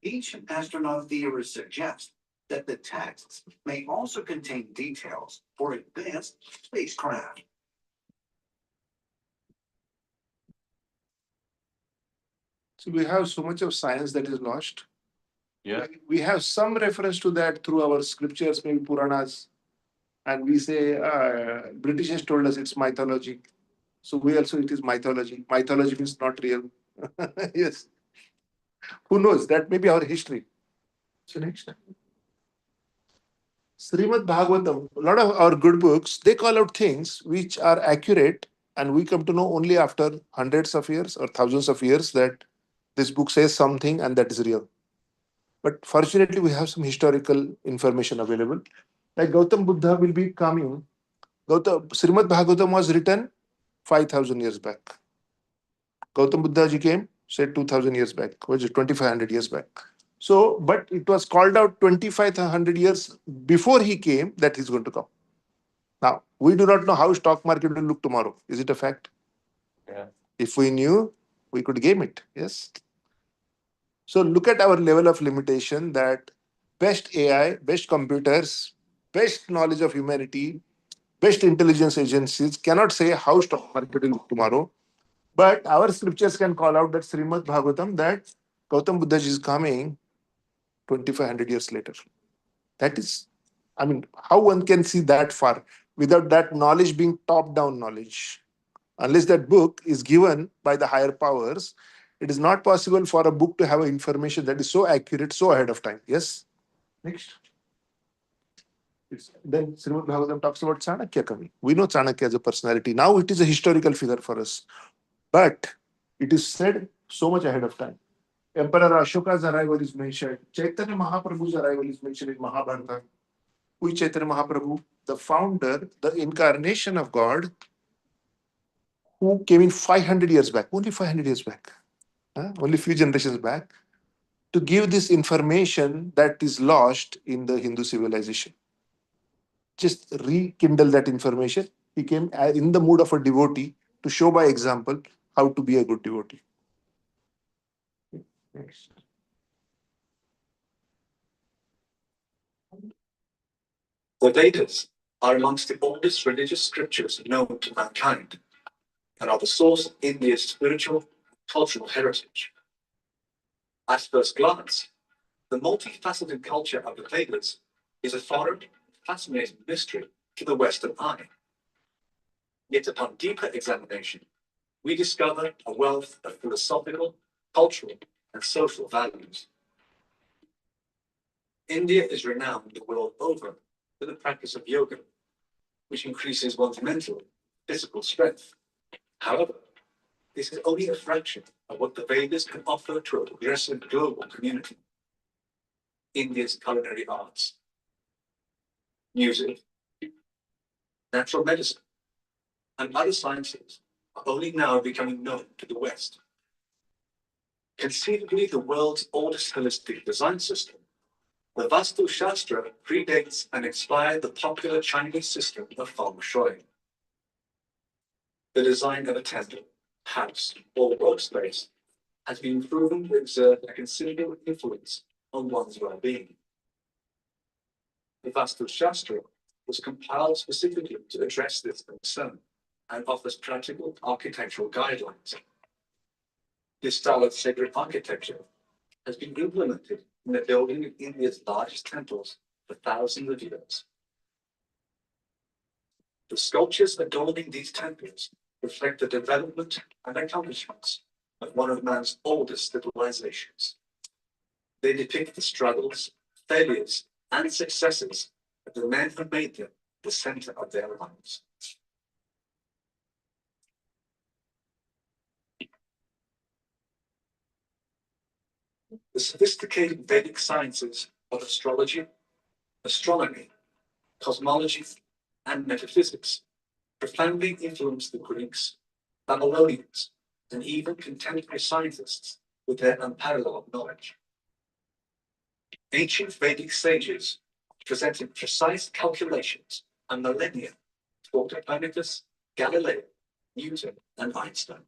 Ancient astronaut theorists suggest that the texts may also contain details for advanced spacecraft. So we have so much of science that is lost. Yeah. We have some reference to that through our scriptures, maybe Puranas, and we say British has told us it's mythology. So we also it is mythology. Mythology means not real. Yes. Who knows? That may be our history. So next. Srimad Bhagavatam, a lot of our good books, they call out things which are accurate, and we come to know only after hundreds of years or thousands of years that this book says something and that is real. But fortunately, we have some historical information available. Like Gautam Buddha will be coming. Srimad Bhagavatam was written 5,000 years back. Gautam Buddha ji came, said 2,000 years back, which is 2,500 years back. So, but it was called out 2,500 years before he came that he's going to come. Now, we do not know how stock market will look tomorrow. Is it a fact? Yeah. If we knew, we could game it. Yes. So look at our level of limitation that best AI, best computers, best knowledge of humanity, best intelligence agencies cannot say how stock market will look tomorrow. But our scriptures can call out that Srimad Bhagavatam that Gautam Buddha is coming 2500 years later. That is, I mean, how one can see that far without that knowledge being top down knowledge? Unless that book is given by the higher powers, it is not possible for a book to have information that is so accurate, so ahead of time. Yes? Next. Then Srimad Bhagavatam talks about Chanakya coming. We know Chanakya as a personality. Now it is a historical figure for us. But it is said so much ahead of time. Emperor Ashoka's arrival is mentioned. Chaitanya Mahaprabhu's arrival is mentioned in Mahabharata. Who is Chaitanya Mahaprabhu? The founder, the incarnation of God, who came in 500 years back, only 500 years back, only few generations back, to give this information that is lost in the Hindu civilization. Just rekindle that information. He came in the mood of a devotee to show by example how to be a good devotee. Next. The Vedas are amongst the oldest religious scriptures known to mankind and are the source of India's spiritual and cultural heritage. At first glance, the multifaceted culture of the Vedas is a foreign, fascinating mystery to the Western eye. Yet upon deeper examination, we discover a wealth of philosophical, cultural, and social values. India is renowned the world over for the practice of yoga, which increases one's mental and physical strength. However, this is only a fraction of what the Vedas can offer to a progressive global community. India's culinary arts, music, natural medicine, and other sciences are only now becoming known to the West. Conceivably the world's oldest holistic design system, the Vastu Shastra predates and inspired the popular Chinese system of feng shui. The design of a temple, house, or workspace has been proven to exert a considerable influence on one's well-being. The Vastu Shastra was compiled specifically to address this concern and offers practical architectural guidelines. This style of sacred architecture has been implemented in the building of India's largest temples for thousands of years. The sculptures adorning these temples reflect the development and accomplishments of one of man's oldest civilizations. They depict the struggles, failures, and successes of the men who made them the center of their lives. The sophisticated Vedic sciences of astrology, astronomy, cosmology, and metaphysics profoundly influenced the Greeks, Babylonians, and even contemporary scientists with their unparalleled knowledge. Ancient Vedic sages presented precise calculations and millennia for Copernicus, Galileo, Newton, and Einstein.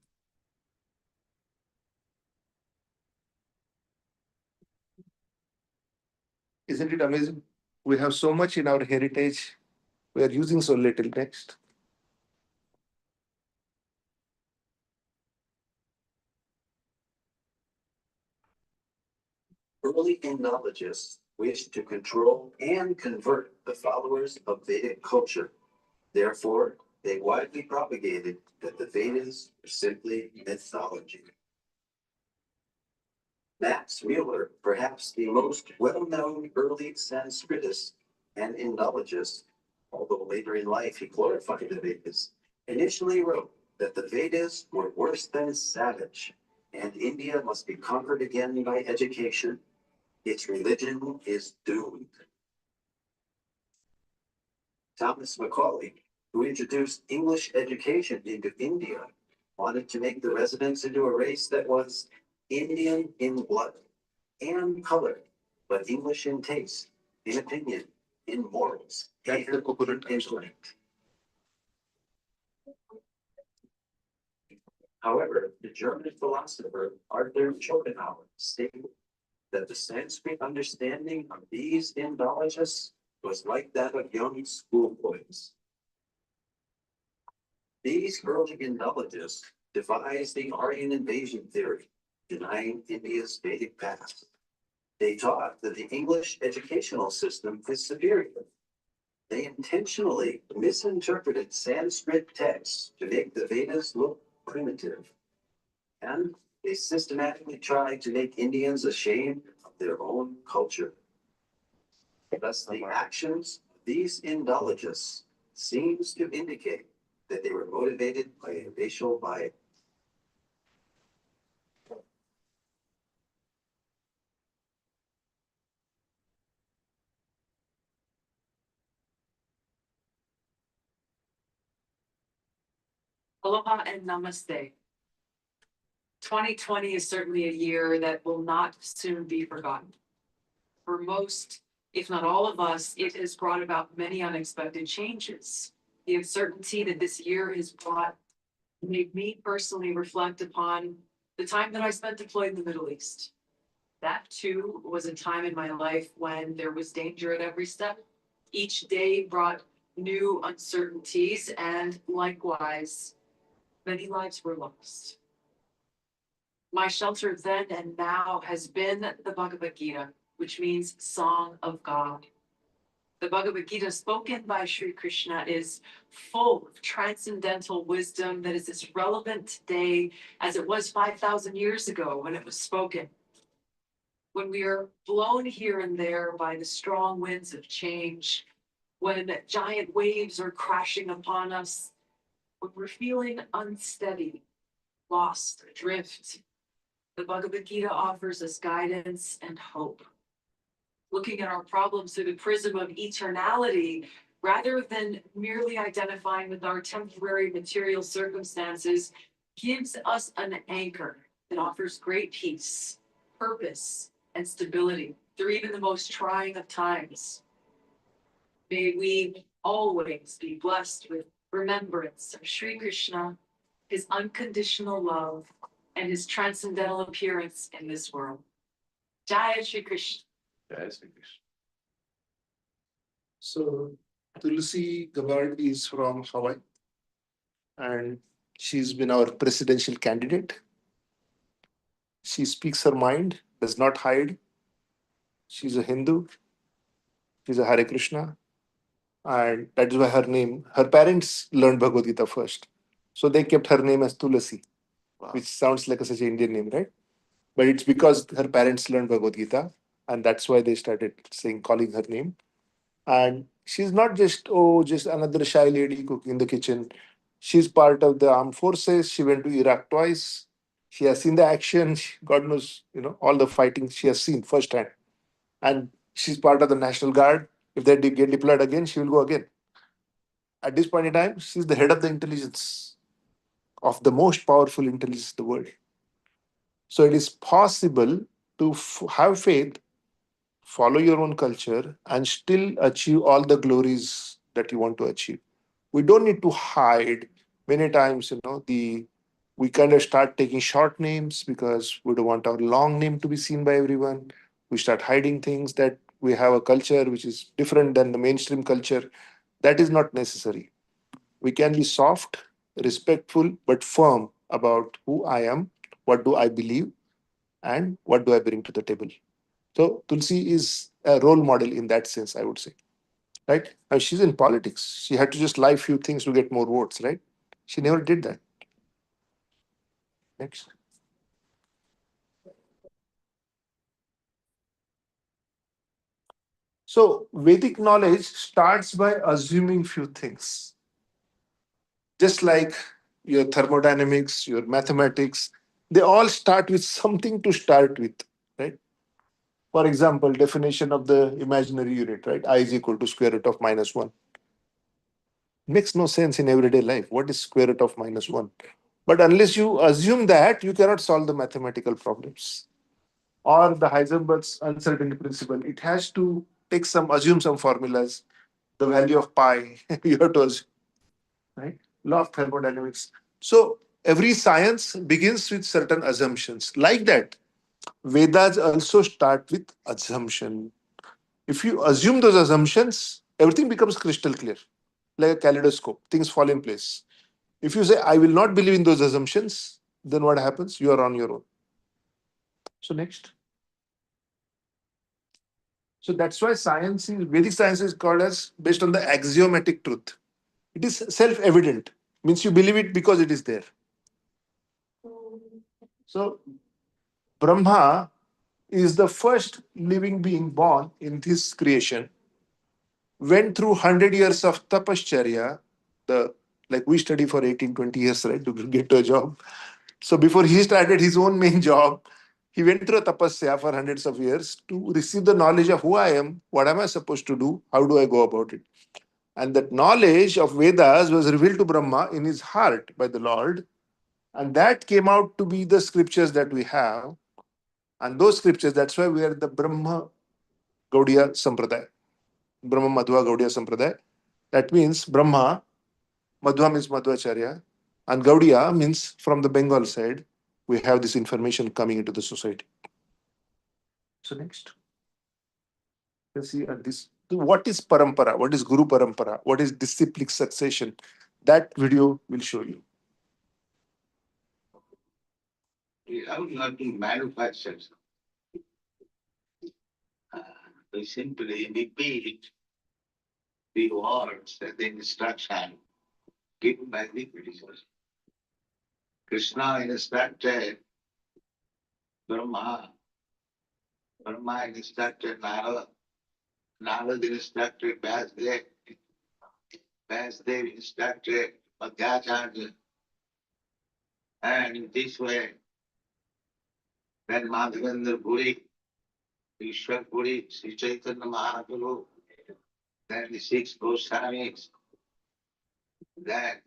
Isn't it amazing? We have so much in our heritage. We are using so little. Next. Early Indologists wished to control and convert the followers of Vedic culture. Therefore, they widely propagated that the Vedas were simply mythology. Max Mueller, perhaps the most well-known early Sanskritist and Indologist, although later in life he glorified the Vedas, initially wrote that the Vedas were worse than savage, and India must be conquered again by education. Its religion is doomed. Thomas Macaulay, who introduced English education into India, wanted to make the residents into a race that was Indian in blood and color, but English in taste, in opinion, in morals, and in intellect. However, the German philosopher Arthur Schopenhauer stated that the Sanskrit understanding of these Indologists was like that of young schoolboys. These early Indologists devised the Aryan invasion theory, denying India's Vedic past. They taught that the English educational system is superior. They intentionally misinterpreted Sanskrit texts to make the Vedas look primitive. And they systematically tried to make Indians ashamed of their own culture. Thus, the actions of these Indologists seems to indicate that they were motivated by a racial bias. Aloha and namaste. 2020 is certainly a year that will not soon be forgotten. For most, if not all of us, it has brought about many unexpected changes. The uncertainty that this year has brought made me personally reflect upon the time that I spent deployed in the Middle East. That too was a time in my life when there was danger at every step. Each day brought new uncertainties, and likewise, many lives were lost. My shelter then and now has been the Bhagavad Gita, which means Song of God. The Bhagavad Gita spoken by Sri Krishna is full of transcendental wisdom that is as relevant today as it was 5,000 years ago when it was spoken. When we are blown here and there by the strong winds of change, when giant waves are crashing upon us, when we're feeling unsteady, lost, adrift, the Bhagavad Gita offers us guidance and hope. Looking at our problems through the prism of eternality, rather than merely identifying with our temporary material circumstances, gives us an anchor that offers great peace, purpose, and stability through even the most trying of times. May we always be blessed with remembrance of Sri Krishna, his unconditional love, and his transcendental appearance in this world. Jai Shri Krishna. Jai Shri Krishna. So Tulsi Gabbard is from Hawaii, and she's been our presidential candidate. She speaks her mind, does not hide. She's a Hindu. She's a Hare Krishna, and that is why her parents learned Bhagavad Gita first. So they kept her name as Tulasi, which sounds like such an Indian name, right? But it's because her parents learned Bhagavad Gita, and that's why they started calling her name. And she's not just another shy lady cooking in the kitchen. She's part of the armed forces. She went to Iraq twice. She has seen the action. God knows, all the fighting she has seen firsthand. And she's part of the National Guard. If they get deployed again, she will go again. At this point in time, she's the head of the intelligence, of the most powerful intelligence in the world. So it is possible to have faith, follow your own culture, and still achieve all the glories that you want to achieve. We don't need to hide. Many times, we kind of start taking short names because we don't want our long name to be seen by everyone. We start hiding things that we have a culture which is different than the mainstream culture. That is not necessary. We can be soft, respectful, but firm about who I am, what do I believe, and what do I bring to the table. So Tulsi is a role model in that sense, I would say. Right? And she's in politics. She had to just lie few things to get more votes, right? She never did that. Next. So Vedic knowledge starts by assuming few things. Just like your thermodynamics, your mathematics, they all start with something to start with, right? For example, definition of the imaginary unit, right? I is equal to square root of -1. Makes no sense in everyday life. What is square root of -1? But unless you assume that, you cannot solve the mathematical problems. Or the Heisenberg's uncertainty principle. It has to assume some formulas. The value of pi, you have to assume, right? Law of thermodynamics. So every science begins with certain assumptions. Like that, Vedas also start with assumption. If you assume those assumptions, everything becomes crystal clear, like a kaleidoscope. Things fall in place. If you say, I will not believe in those assumptions, then what happens? You are on your own. So next. So that's why science is Vedic science is called as based on the axiomatic truth. It is self-evident. Means you believe it because it is there. So Brahma is the first living being born in this creation, went through 100 years of tapascharya, the like we study for 18, 20 years, right, to get to a job. So before he started his own main job, he went through a tapasya for hundreds of years to receive the knowledge of who I am, what am I supposed to do, how do I go about it. And that knowledge of Vedas was revealed to Brahma in his heart by the Lord. And that came out to be the scriptures that we have. And those scriptures, that's why we are the Brahma Gaudiya Sampradaya. Brahma Madhva Gaudiya Sampradaya. That means Brahma, Madhva means Madhvacharya, and Gaudiya means from the Bengal side. We have this information coming into the society. So next. Let's see this. What is parampara? What is Guru Parampara? What is disciplic succession? That video will show you. I would not to manufacture. We simply repeat the words and the instruction given by the Buddhists. Krishna instructed Brahma, Brahma instructed Narada, Narada instructed Vasudev, Vasudev instructed Madhyacharya. And in this way, then Madhavendra Puri, Ishwar Puri, Sri Chaitanya Mahaprabhu, then the six Goswamis, then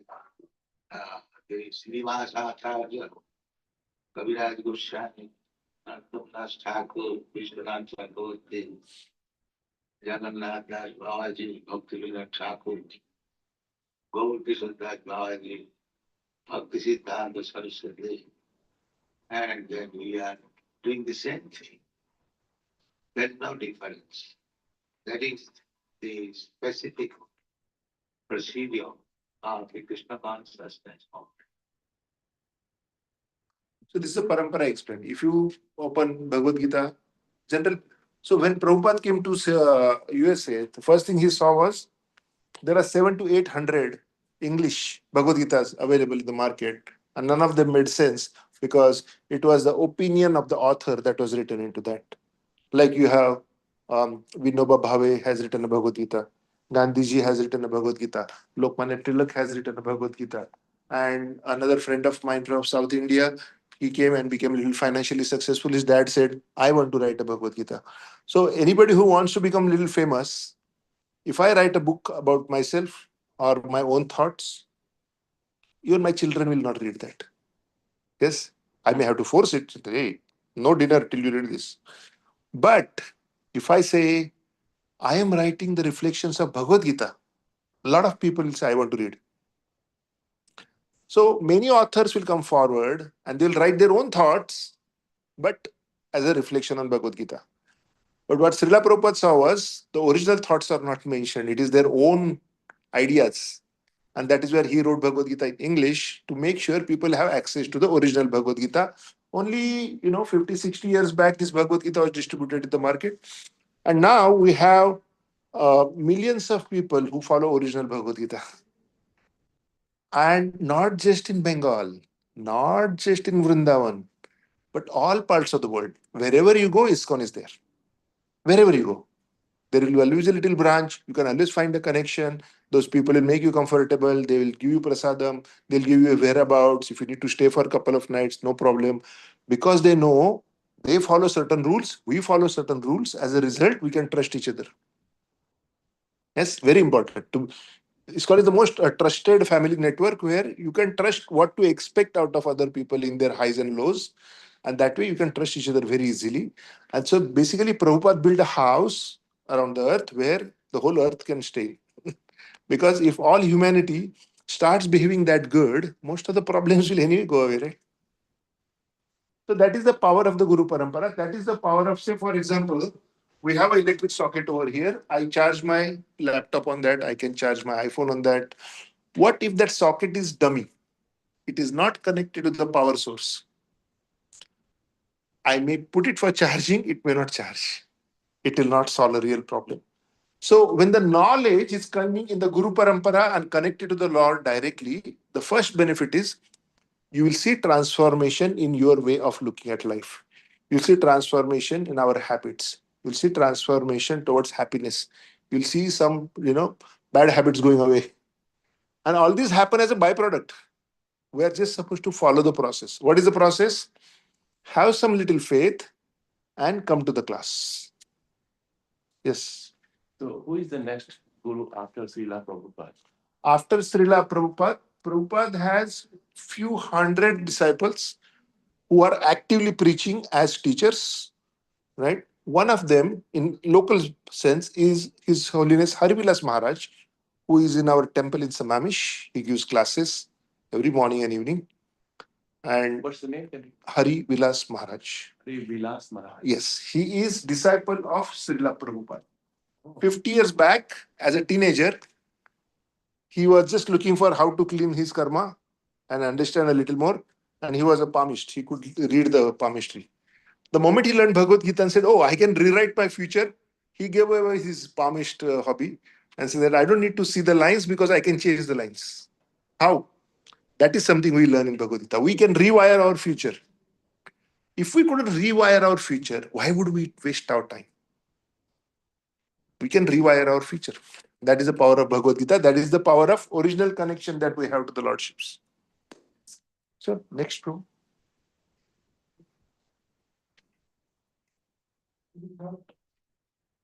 the Srinivas Acharya, Kaviraj Goswami, Narottam Thakur, Vishwanath Chakravarti, Jagannath Das Babaji, Bhaktivinoda Thakur, Gaur Kishore Das Babaji, Bhakti Siddhanta Saraswati, and then we are doing the same thing. There's no difference. That is the specific procedure of the Krishna consciousness. So this is a parampara explained. If you open Bhagavad Gita, general. So when Prabhupada came to USA, the first thing he saw was there are 700 to 800 English Bhagavad Gitas available in the market, and none of them made sense because it was the opinion of the author that was written into that. Like you have Vinoba Bhave has written a Bhagavad Gita, Gandhiji has written a Bhagavad Gita, Lokmanya Tilak has written a Bhagavad Gita, and another friend of mine from South India, he came and became a little financially successful. His dad said, I want to write a Bhagavad Gita. So anybody who wants to become a little famous, if I write a book about myself or my own thoughts, even my children will not read that. Yes, I may have to force it. Hey, no dinner till you read this. But if I say, I am writing the reflections of Bhagavad Gita, a lot of people will say, I want to read. So many authors will come forward and they'll write their own thoughts, but as a reflection on Bhagavad Gita. But what Srila Prabhupada saw was the original thoughts are not mentioned. It is their own ideas. And that is where he wrote Bhagavad Gita in English to make sure people have access to the original Bhagavad Gita. Only, 50, 60 years back, this Bhagavad Gita was distributed in the market. And now we have millions of people who follow original Bhagavad Gita. And not just in Bengal, not just in Vrindavan, but all parts of the world. Wherever you go, ISKCON is there. Wherever you go. There will always a little branch. You can always find a connection. Those people will make you comfortable. They will give you prasadam. They'll give you a whereabouts. If you need to stay for a couple of nights, no problem. Because they know they follow certain rules. We follow certain rules. As a result, we can trust each other. Yes, very important. ISKCON is the most trusted family network where you can trust what to expect out of other people in their highs and lows. And that way you can trust each other very easily. And so basically, Prabhupada built a house around the earth where the whole earth can stay. Because if all humanity starts behaving that good, most of the problems will anyway go away, right? So that is the power of the Guru Parampara. That is the power of, say, for example, we have an electric socket over here. I charge my laptop on that. I can charge my iPhone on that. What if that socket is dummy? it is not connected to the power source. I may put it for charging, it may not charge. It will not solve a real problem. So when the knowledge is coming in the Guru Parampara and connected to the Lord directly, the first benefit is you will see transformation in your way of looking at life. You'll see transformation in our habits. You'll see transformation towards happiness. You'll see some, bad habits going away. And all these happen as a byproduct. We are just supposed to follow the process. What is the process? Have some little faith and come to the class. Yes. So who is the next guru after Srila Prabhupada? After Srila Prabhupada, Prabhupada has few hundred disciples who are actively preaching as teachers, right? One of them, in local sense, is His Holiness Harivilas Maharaj, who is in our temple in Samamish. He gives classes every morning and evening. And What's the name? Can you- Hari Vilas Maharaj. Sri Vilas Maharaj. Yes, he is disciple of Srila Prabhupada. 50 years back, as a teenager, he was just looking for how to clean his karma and understand a little more. And he was a palmist. He could read the palmistry. The moment he learned Bhagavad Gita and said, "Oh, I can rewrite my future," he gave away his palmist hobby and said that I don't need to see the lines because I can change the lines. How? That is something we learn in Bhagavad Gita. We can rewire our future. If we couldn't rewire our future, why would we waste our time? We can rewire our future. That is the power of Bhagavad Gita. That is the power of original connection that we have to the Lordships. So, next row.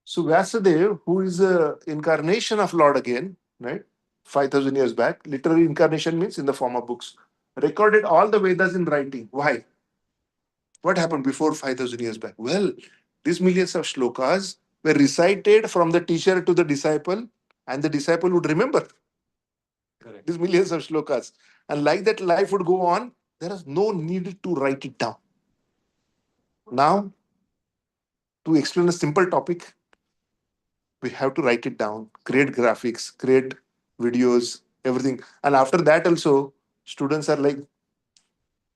So, Vyasadeva, who is an incarnation of Lord again, right? 5,000 years back, literary incarnation means in the form of books, recorded all the Vedas in writing. Why? What happened before 5,000 years back? Well, these millions of shlokas were recited from the teacher to the disciple, and the disciple would remember Correct. these millions of shlokas. And like that, life would go on. There is no need to write it down. Now, to explain a simple topic, we have to write it down, create graphics, create videos, everything. And after that, also, students are like,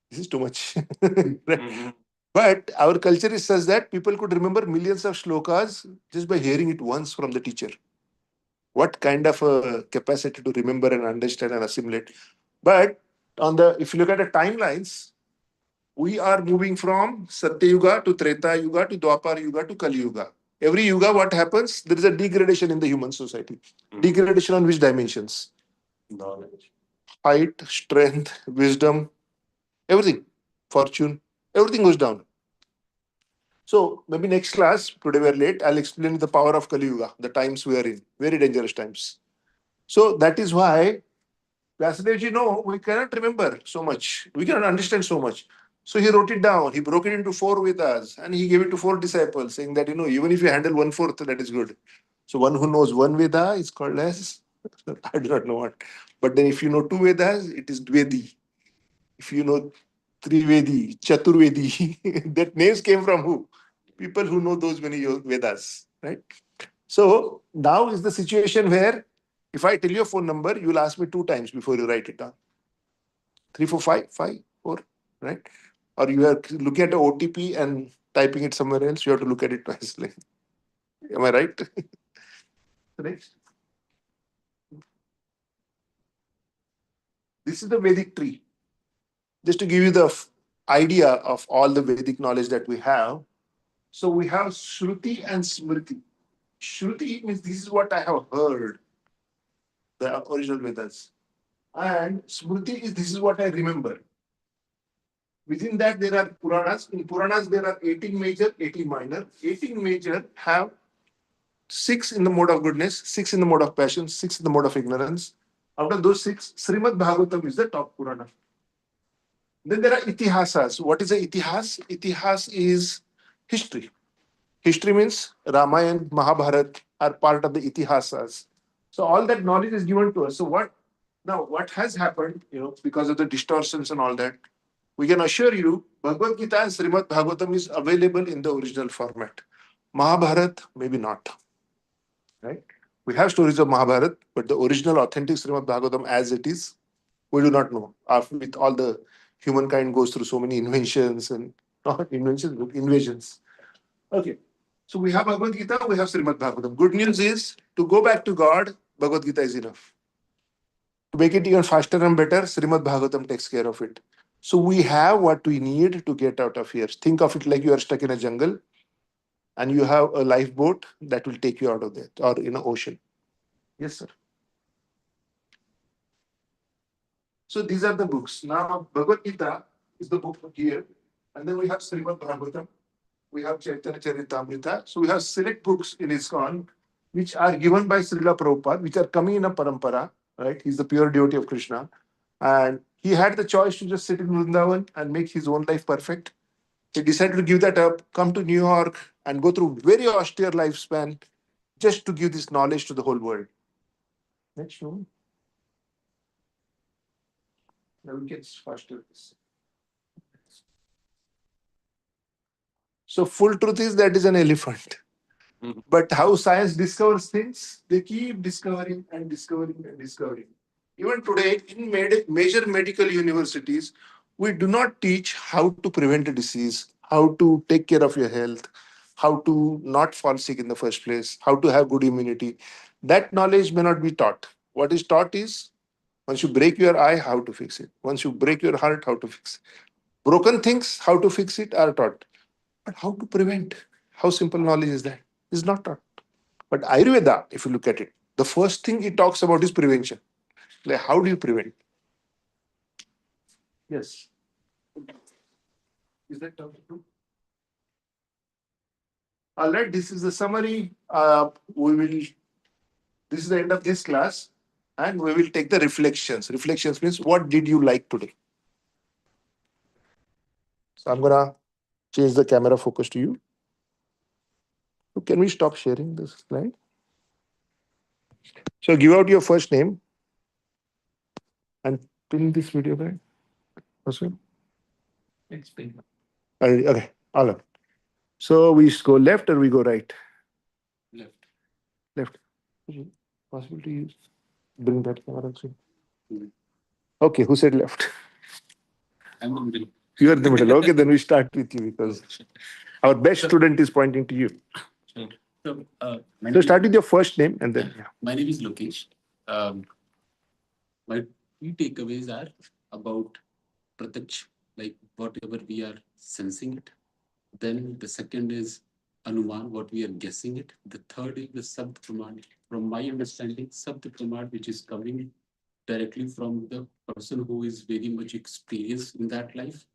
this is too much. Right? Mhm. But our culture is such that people could remember millions of shlokas just by hearing it once from the teacher. What kind of a capacity to remember and understand and assimilate? But if you look at the timelines, we are moving from Satya Yuga to Treta Yuga to Dwapar Yuga to Kali Yuga. Every Yuga, what happens? There is a degradation in the human society. Degradation on which dimensions? Knowledge. Height, strength, wisdom, everything, fortune, everything goes down. So maybe next class, today we're late, I'll explain the power of Kali Yuga, the times we are in, very dangerous times. So that is why Vyasadevji, no, we cannot remember so much. We cannot understand so much. So he wrote it down. He broke it into 4 Vedas and he gave it to 4 disciples, saying that, even if you handle 1/4, that is good. So one who knows 1 Veda is called as, I do not know what. But then if you know 2 Vedas, it is Dvedi. If you know Trivedi, Chaturvedi, that names came from who? People who know those many Vedas, right? So now is the situation where if I tell you a phone number, you will ask me 2 times before you write it down. 34554, right? Or you are looking at a OTP and typing it somewhere else, you have to look at it twice. Like, am I right? Next. This is the Vedic tree. Just to give you the idea of all the Vedic knowledge that we have. So we have Shruti and Smriti. Shruti means this is what I have heard, the original Vedas. And Smriti is this is what I remember. Within that, there are Puranas. In Puranas, there are 18 major, 18 minor. 18 major have 6 in the mode of goodness, 6 in the mode of passion, 6 in the mode of ignorance. Out of those 6, Srimad Bhagavatam is the top Purana. Then there are Itihasas. What is a Itihas? Itihas is history. History means Ramayana, Mahabharata are part of the Itihasas. So all that knowledge is given to us. So what has happened, because of the distortions and all that, we can assure you Bhagavad Gita and Srimad Bhagavatam is available in the original format. Mahabharata, maybe not. Right? We have stories of Mahabharata, but the original authentic Srimad Bhagavatam as it is We do not know. With all the humankind goes through so many inventions and not inventions, but invasions. Okay. So we have Bhagavad Gita, we have Srimad Bhagavatam. Good news is to go back to God, Bhagavad Gita is enough. To make it even faster and better, Srimad Bhagavatam takes care of it. So we have what we need to get out of here. Think of it like you are stuck in a jungle and you have a lifeboat that will take you out of that or in an ocean. Yes, sir. So these are the books. Now Bhagavad Gita is the book here. And then we have Srimad Bhagavatam. We have Chaitanya Charitamrita. So we have select books in ISKCON which are given by Srila Prabhupada, which are coming in a parampara, right? He's the pure devotee of Krishna. And he had the choice to just sit in Vrindavan and make his own life perfect. He decided to give that up, come to New York, and go through very austere lifespan just to give this knowledge to the whole world. Next one. Now we get faster. So full truth is that is an elephant. Mhm. But how science discovers things, they keep discovering and discovering and discovering. Even today, in major medical universities, we do not teach how to prevent a disease, how to take care of your health, how to not fall sick in the first place, how to have good immunity. That knowledge may not be taught. What is taught is once you break your eye, how to fix it. Once you break your heart, how to fix it. Broken things, how to fix it are taught. But how to prevent? How simple knowledge is that? Is not taught. But Ayurveda, if you look at it, the first thing it talks about is prevention. Like how do you prevent? Yes. Is that topic too? All right, this is the summary. We will. This is the end of this class, and we will take the reflections. Reflections means what did you like today? So I'm gonna change the camera focus to you. So can we stop sharing this slide? So give out your first name and pin this video guide. Also, It's been okay, all of. So we go left or we go right? left. Left. Is it possible to use? Bring that camera also. Mm. Okay, who said left? I'm in the middle. You're in the middle. Okay, then we start with you because our best student is pointing to you. Sure. So, my So name start with your first name and then yeah. my name is Lokesh. My key takeaways are about Pratyaksh, like whatever we are sensing it. Then the second is Anuman, what we are guessing it. The third is the Sabd Pramad. From my understanding, Sabd Pramad, which is coming directly from the person who is very much experienced in that life.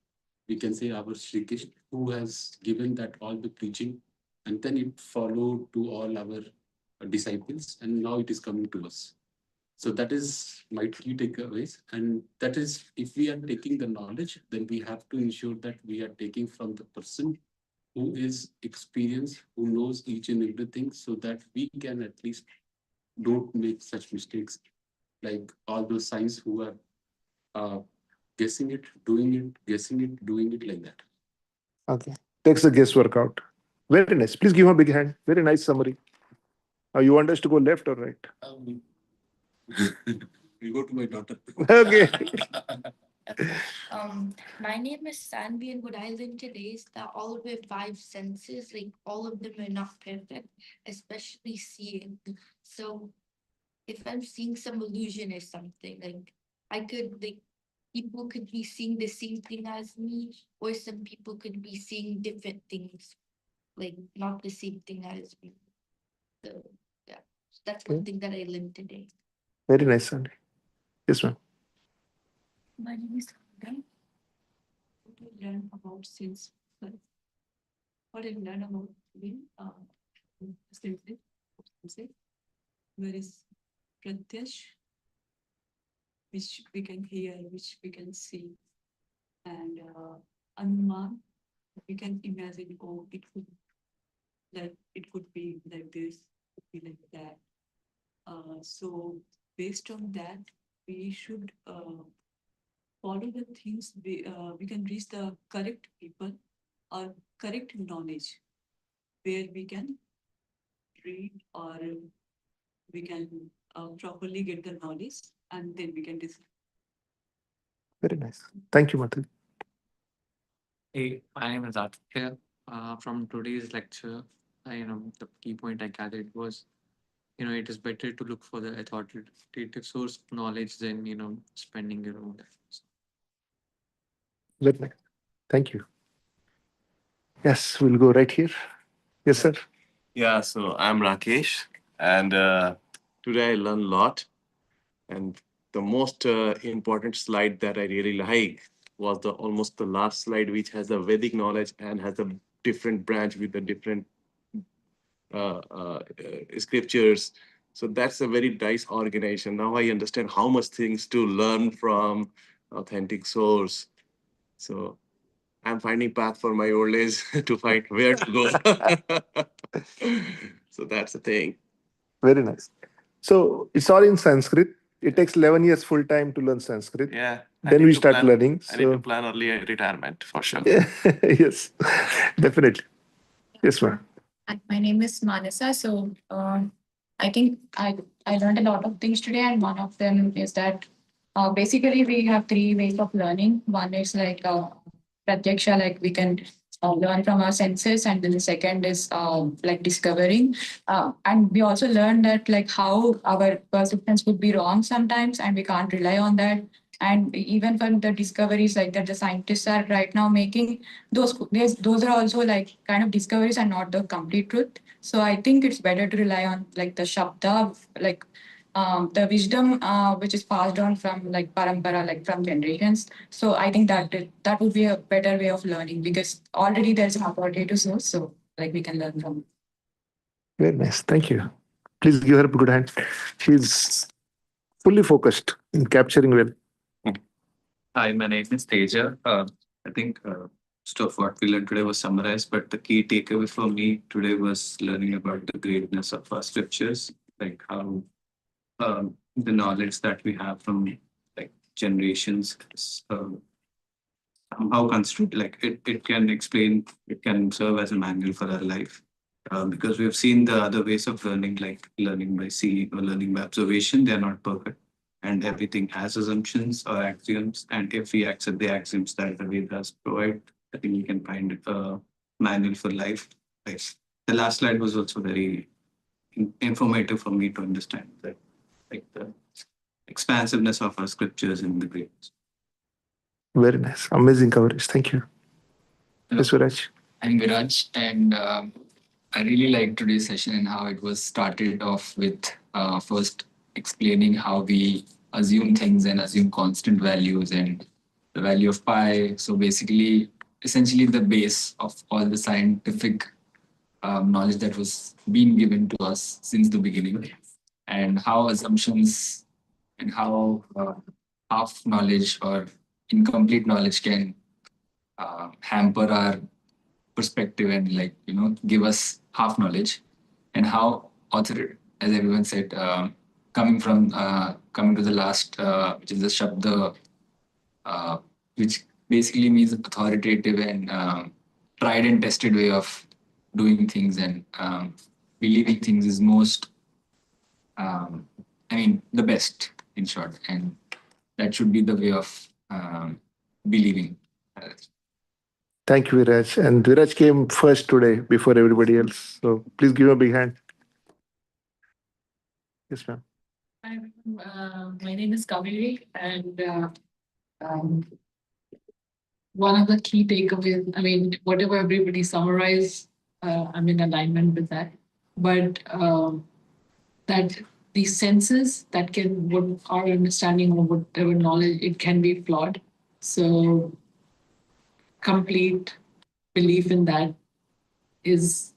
We can say our Sri Krishna, who has given that all the preaching, and then it followed to all our disciples, and now it is coming to us. So that is my key takeaways. And that is, if we are taking the knowledge, then we have to ensure that we are taking from the person who is experienced, who knows each and everything, so that we can at least don't make such mistakes like all those science who are uh, guessing it, doing it, guessing it, doing it like that. Okay. Takes the guesswork out. Very nice. Please give him a big hand. Very nice summary. You want us to go left or right? We go to my daughter. Okay. My name is Sanvi, and what I learned today is that all of our five senses, like all of them are not perfect, especially seeing. So if I'm seeing some illusion or something, like I could like people could be seeing the same thing as me, or some people could be seeing different things, like not the same thing as me. So yeah, that's one Okay. thing that I learned today. Very nice, Sandy. Yes, ma'am. My name is Kavita. What I learned about since what I learned about being simply there is Pratyash, which we can hear, which we can see, and Anuman, we can imagine, oh, it could be like this, could be like that. So based on that, we should follow the things we can reach the correct people or correct knowledge where we can read or we can properly get the knowledge and then we can decide. Very nice. Thank you, Matri. Hey, my name is Aditya. From today's lecture, the key point I gathered was, it is better to look for the authoritative source of knowledge than, spending your own time. So, Very nice. Thank you. Yes, we'll go right here. Yes, sir. Yeah, so I'm Rakesh, and today I learned a lot. And the most important slide that I really like was the almost the last slide, which has a Vedic knowledge and has a different branch with the different scriptures. So that's a very nice organization. Now I understand how much things to learn from authentic source. So I'm finding path for my old age to find where to go. So that's the thing. Very nice. So it's all in Sanskrit. It takes 11 years full time to learn Sanskrit. Yeah. Then we start learning. I need to So plan early retirement for sure. yes, definitely. Yes, ma'am. My name is Manasa. So I think I learned a lot of things today, and one of them is that basically we have three ways of learning. One is like pratyaksha, like we can learn from our senses, and then the second is like discovering. And we also learned that like how our perceptions could be wrong sometimes, and we can't rely on that. And even from the discoveries like that the scientists are right now making, those are also like kind of discoveries and not the complete truth. So I think it's better to rely on like the shabda, like the wisdom which is passed on from like parampara, like from generations. So I think that would be a better way of learning because already there's an authoritative source, so like we can learn from. Very nice. Thank you. Please give her a good hand. She's fully focused in capturing well. Hi, my name is Teja. I think most of what we learned today was summarized, but the key takeaway for me today was learning about the greatness of our scriptures, like how the knowledge that we have from like generations is somehow constructed, like it can explain, it can serve as a manual for our life. Because we've seen the other ways of learning, like learning by seeing or learning by observation, they're not perfect. And everything has assumptions or axioms. And if we accept the axioms that the Vedas provide, I think we can find a manual for life. Like the last slide was also very informative for me to understand that, like the expansiveness of our scriptures in the greatness. Very nice. Amazing coverage. Thank you. Yes, Viraj. I'm Viraj, and I really liked today's session and how it was started off with first explaining how we assume things and assume constant values and the value of pi. So basically, essentially the base of all the scientific knowledge that was being given to us since the beginning, and how assumptions and how half knowledge or incomplete knowledge can hamper our perspective and like give us half knowledge, and how author, as everyone said, coming to the last which is the shabda, which basically means authoritative and tried and tested way of doing things, and believing things is most the best in short, and that should be the way of believing. Thank you, Viraj. And Viraj came first today before everybody else. So please give him a big hand. Yes, ma'am. Hi, my name is Kaveri, and one of the key takeaways, whatever everybody summarized, I'm in alignment with that. But that the senses that can, what our understanding or whatever knowledge, it can be flawed. So complete belief in that is,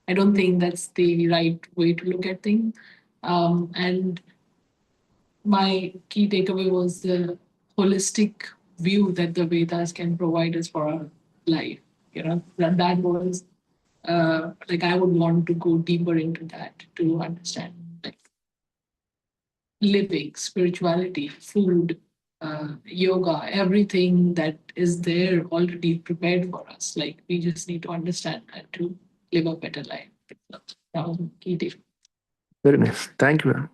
I don't think that's the right way to look at things. And my key takeaway was the holistic view that the Vedas can provide us for our life. That was like I would want to go deeper into that to understand like living, spirituality, food, yoga, everything that is there already prepared for us. Like we just need to understand that to live a better life. That was my key takeaway. Very nice. Thank you, ma'am.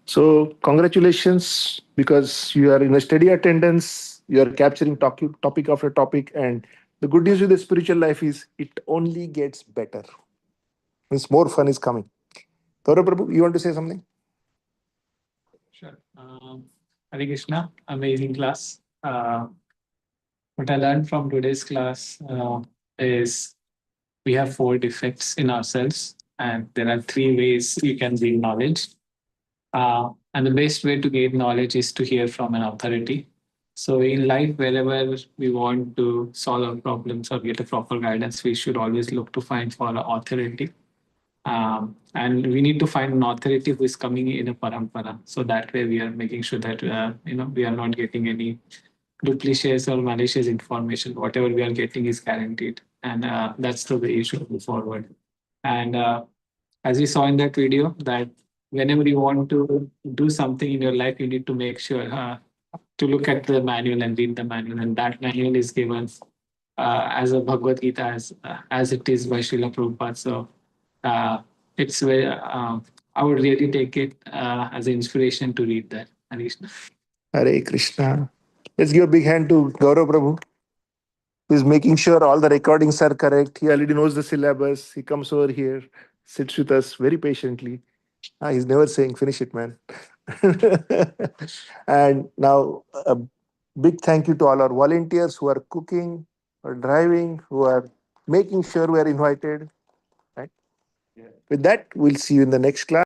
So congratulations, because you are in a steady attendance You are capturing topic after topic, and the good news with the spiritual life is it only gets better. Means more fun is coming. Gaurav Prabhu, you want to say something? Sure. Hare Krishna, amazing class. What I learned from today's class is we have 4 defects in ourselves, and there are 3 ways you can gain knowledge. And the best way to gain knowledge is to hear from an authority. So in life, wherever we want to solve our problems or get a proper guidance, we should always look to find for an authority. And we need to find an authority who is coming in a parampara. So that way we are making sure that we are not getting any duplicates or malicious information. Whatever we are getting is guaranteed, and that's the way you should move forward. And as you saw in that video, that whenever you want to do something in your life, you need to make sure to look at the manual and read the manual, and that manual is given as a Bhagavad Gita as it is by Srila Prabhupada. So it's very, I would really take it as an inspiration to read that. Hare Krishna. Hare Krishna. Let's give a big hand to Gaurav Prabhu, who is making sure all the recordings are correct. He already knows the syllabus. He comes over here, sits with us very patiently. He's never saying, finish it, man. And now, a big thank you to all our volunteers who are cooking, or driving, who are making sure we are invited. Right? With that, we'll see you in the next class.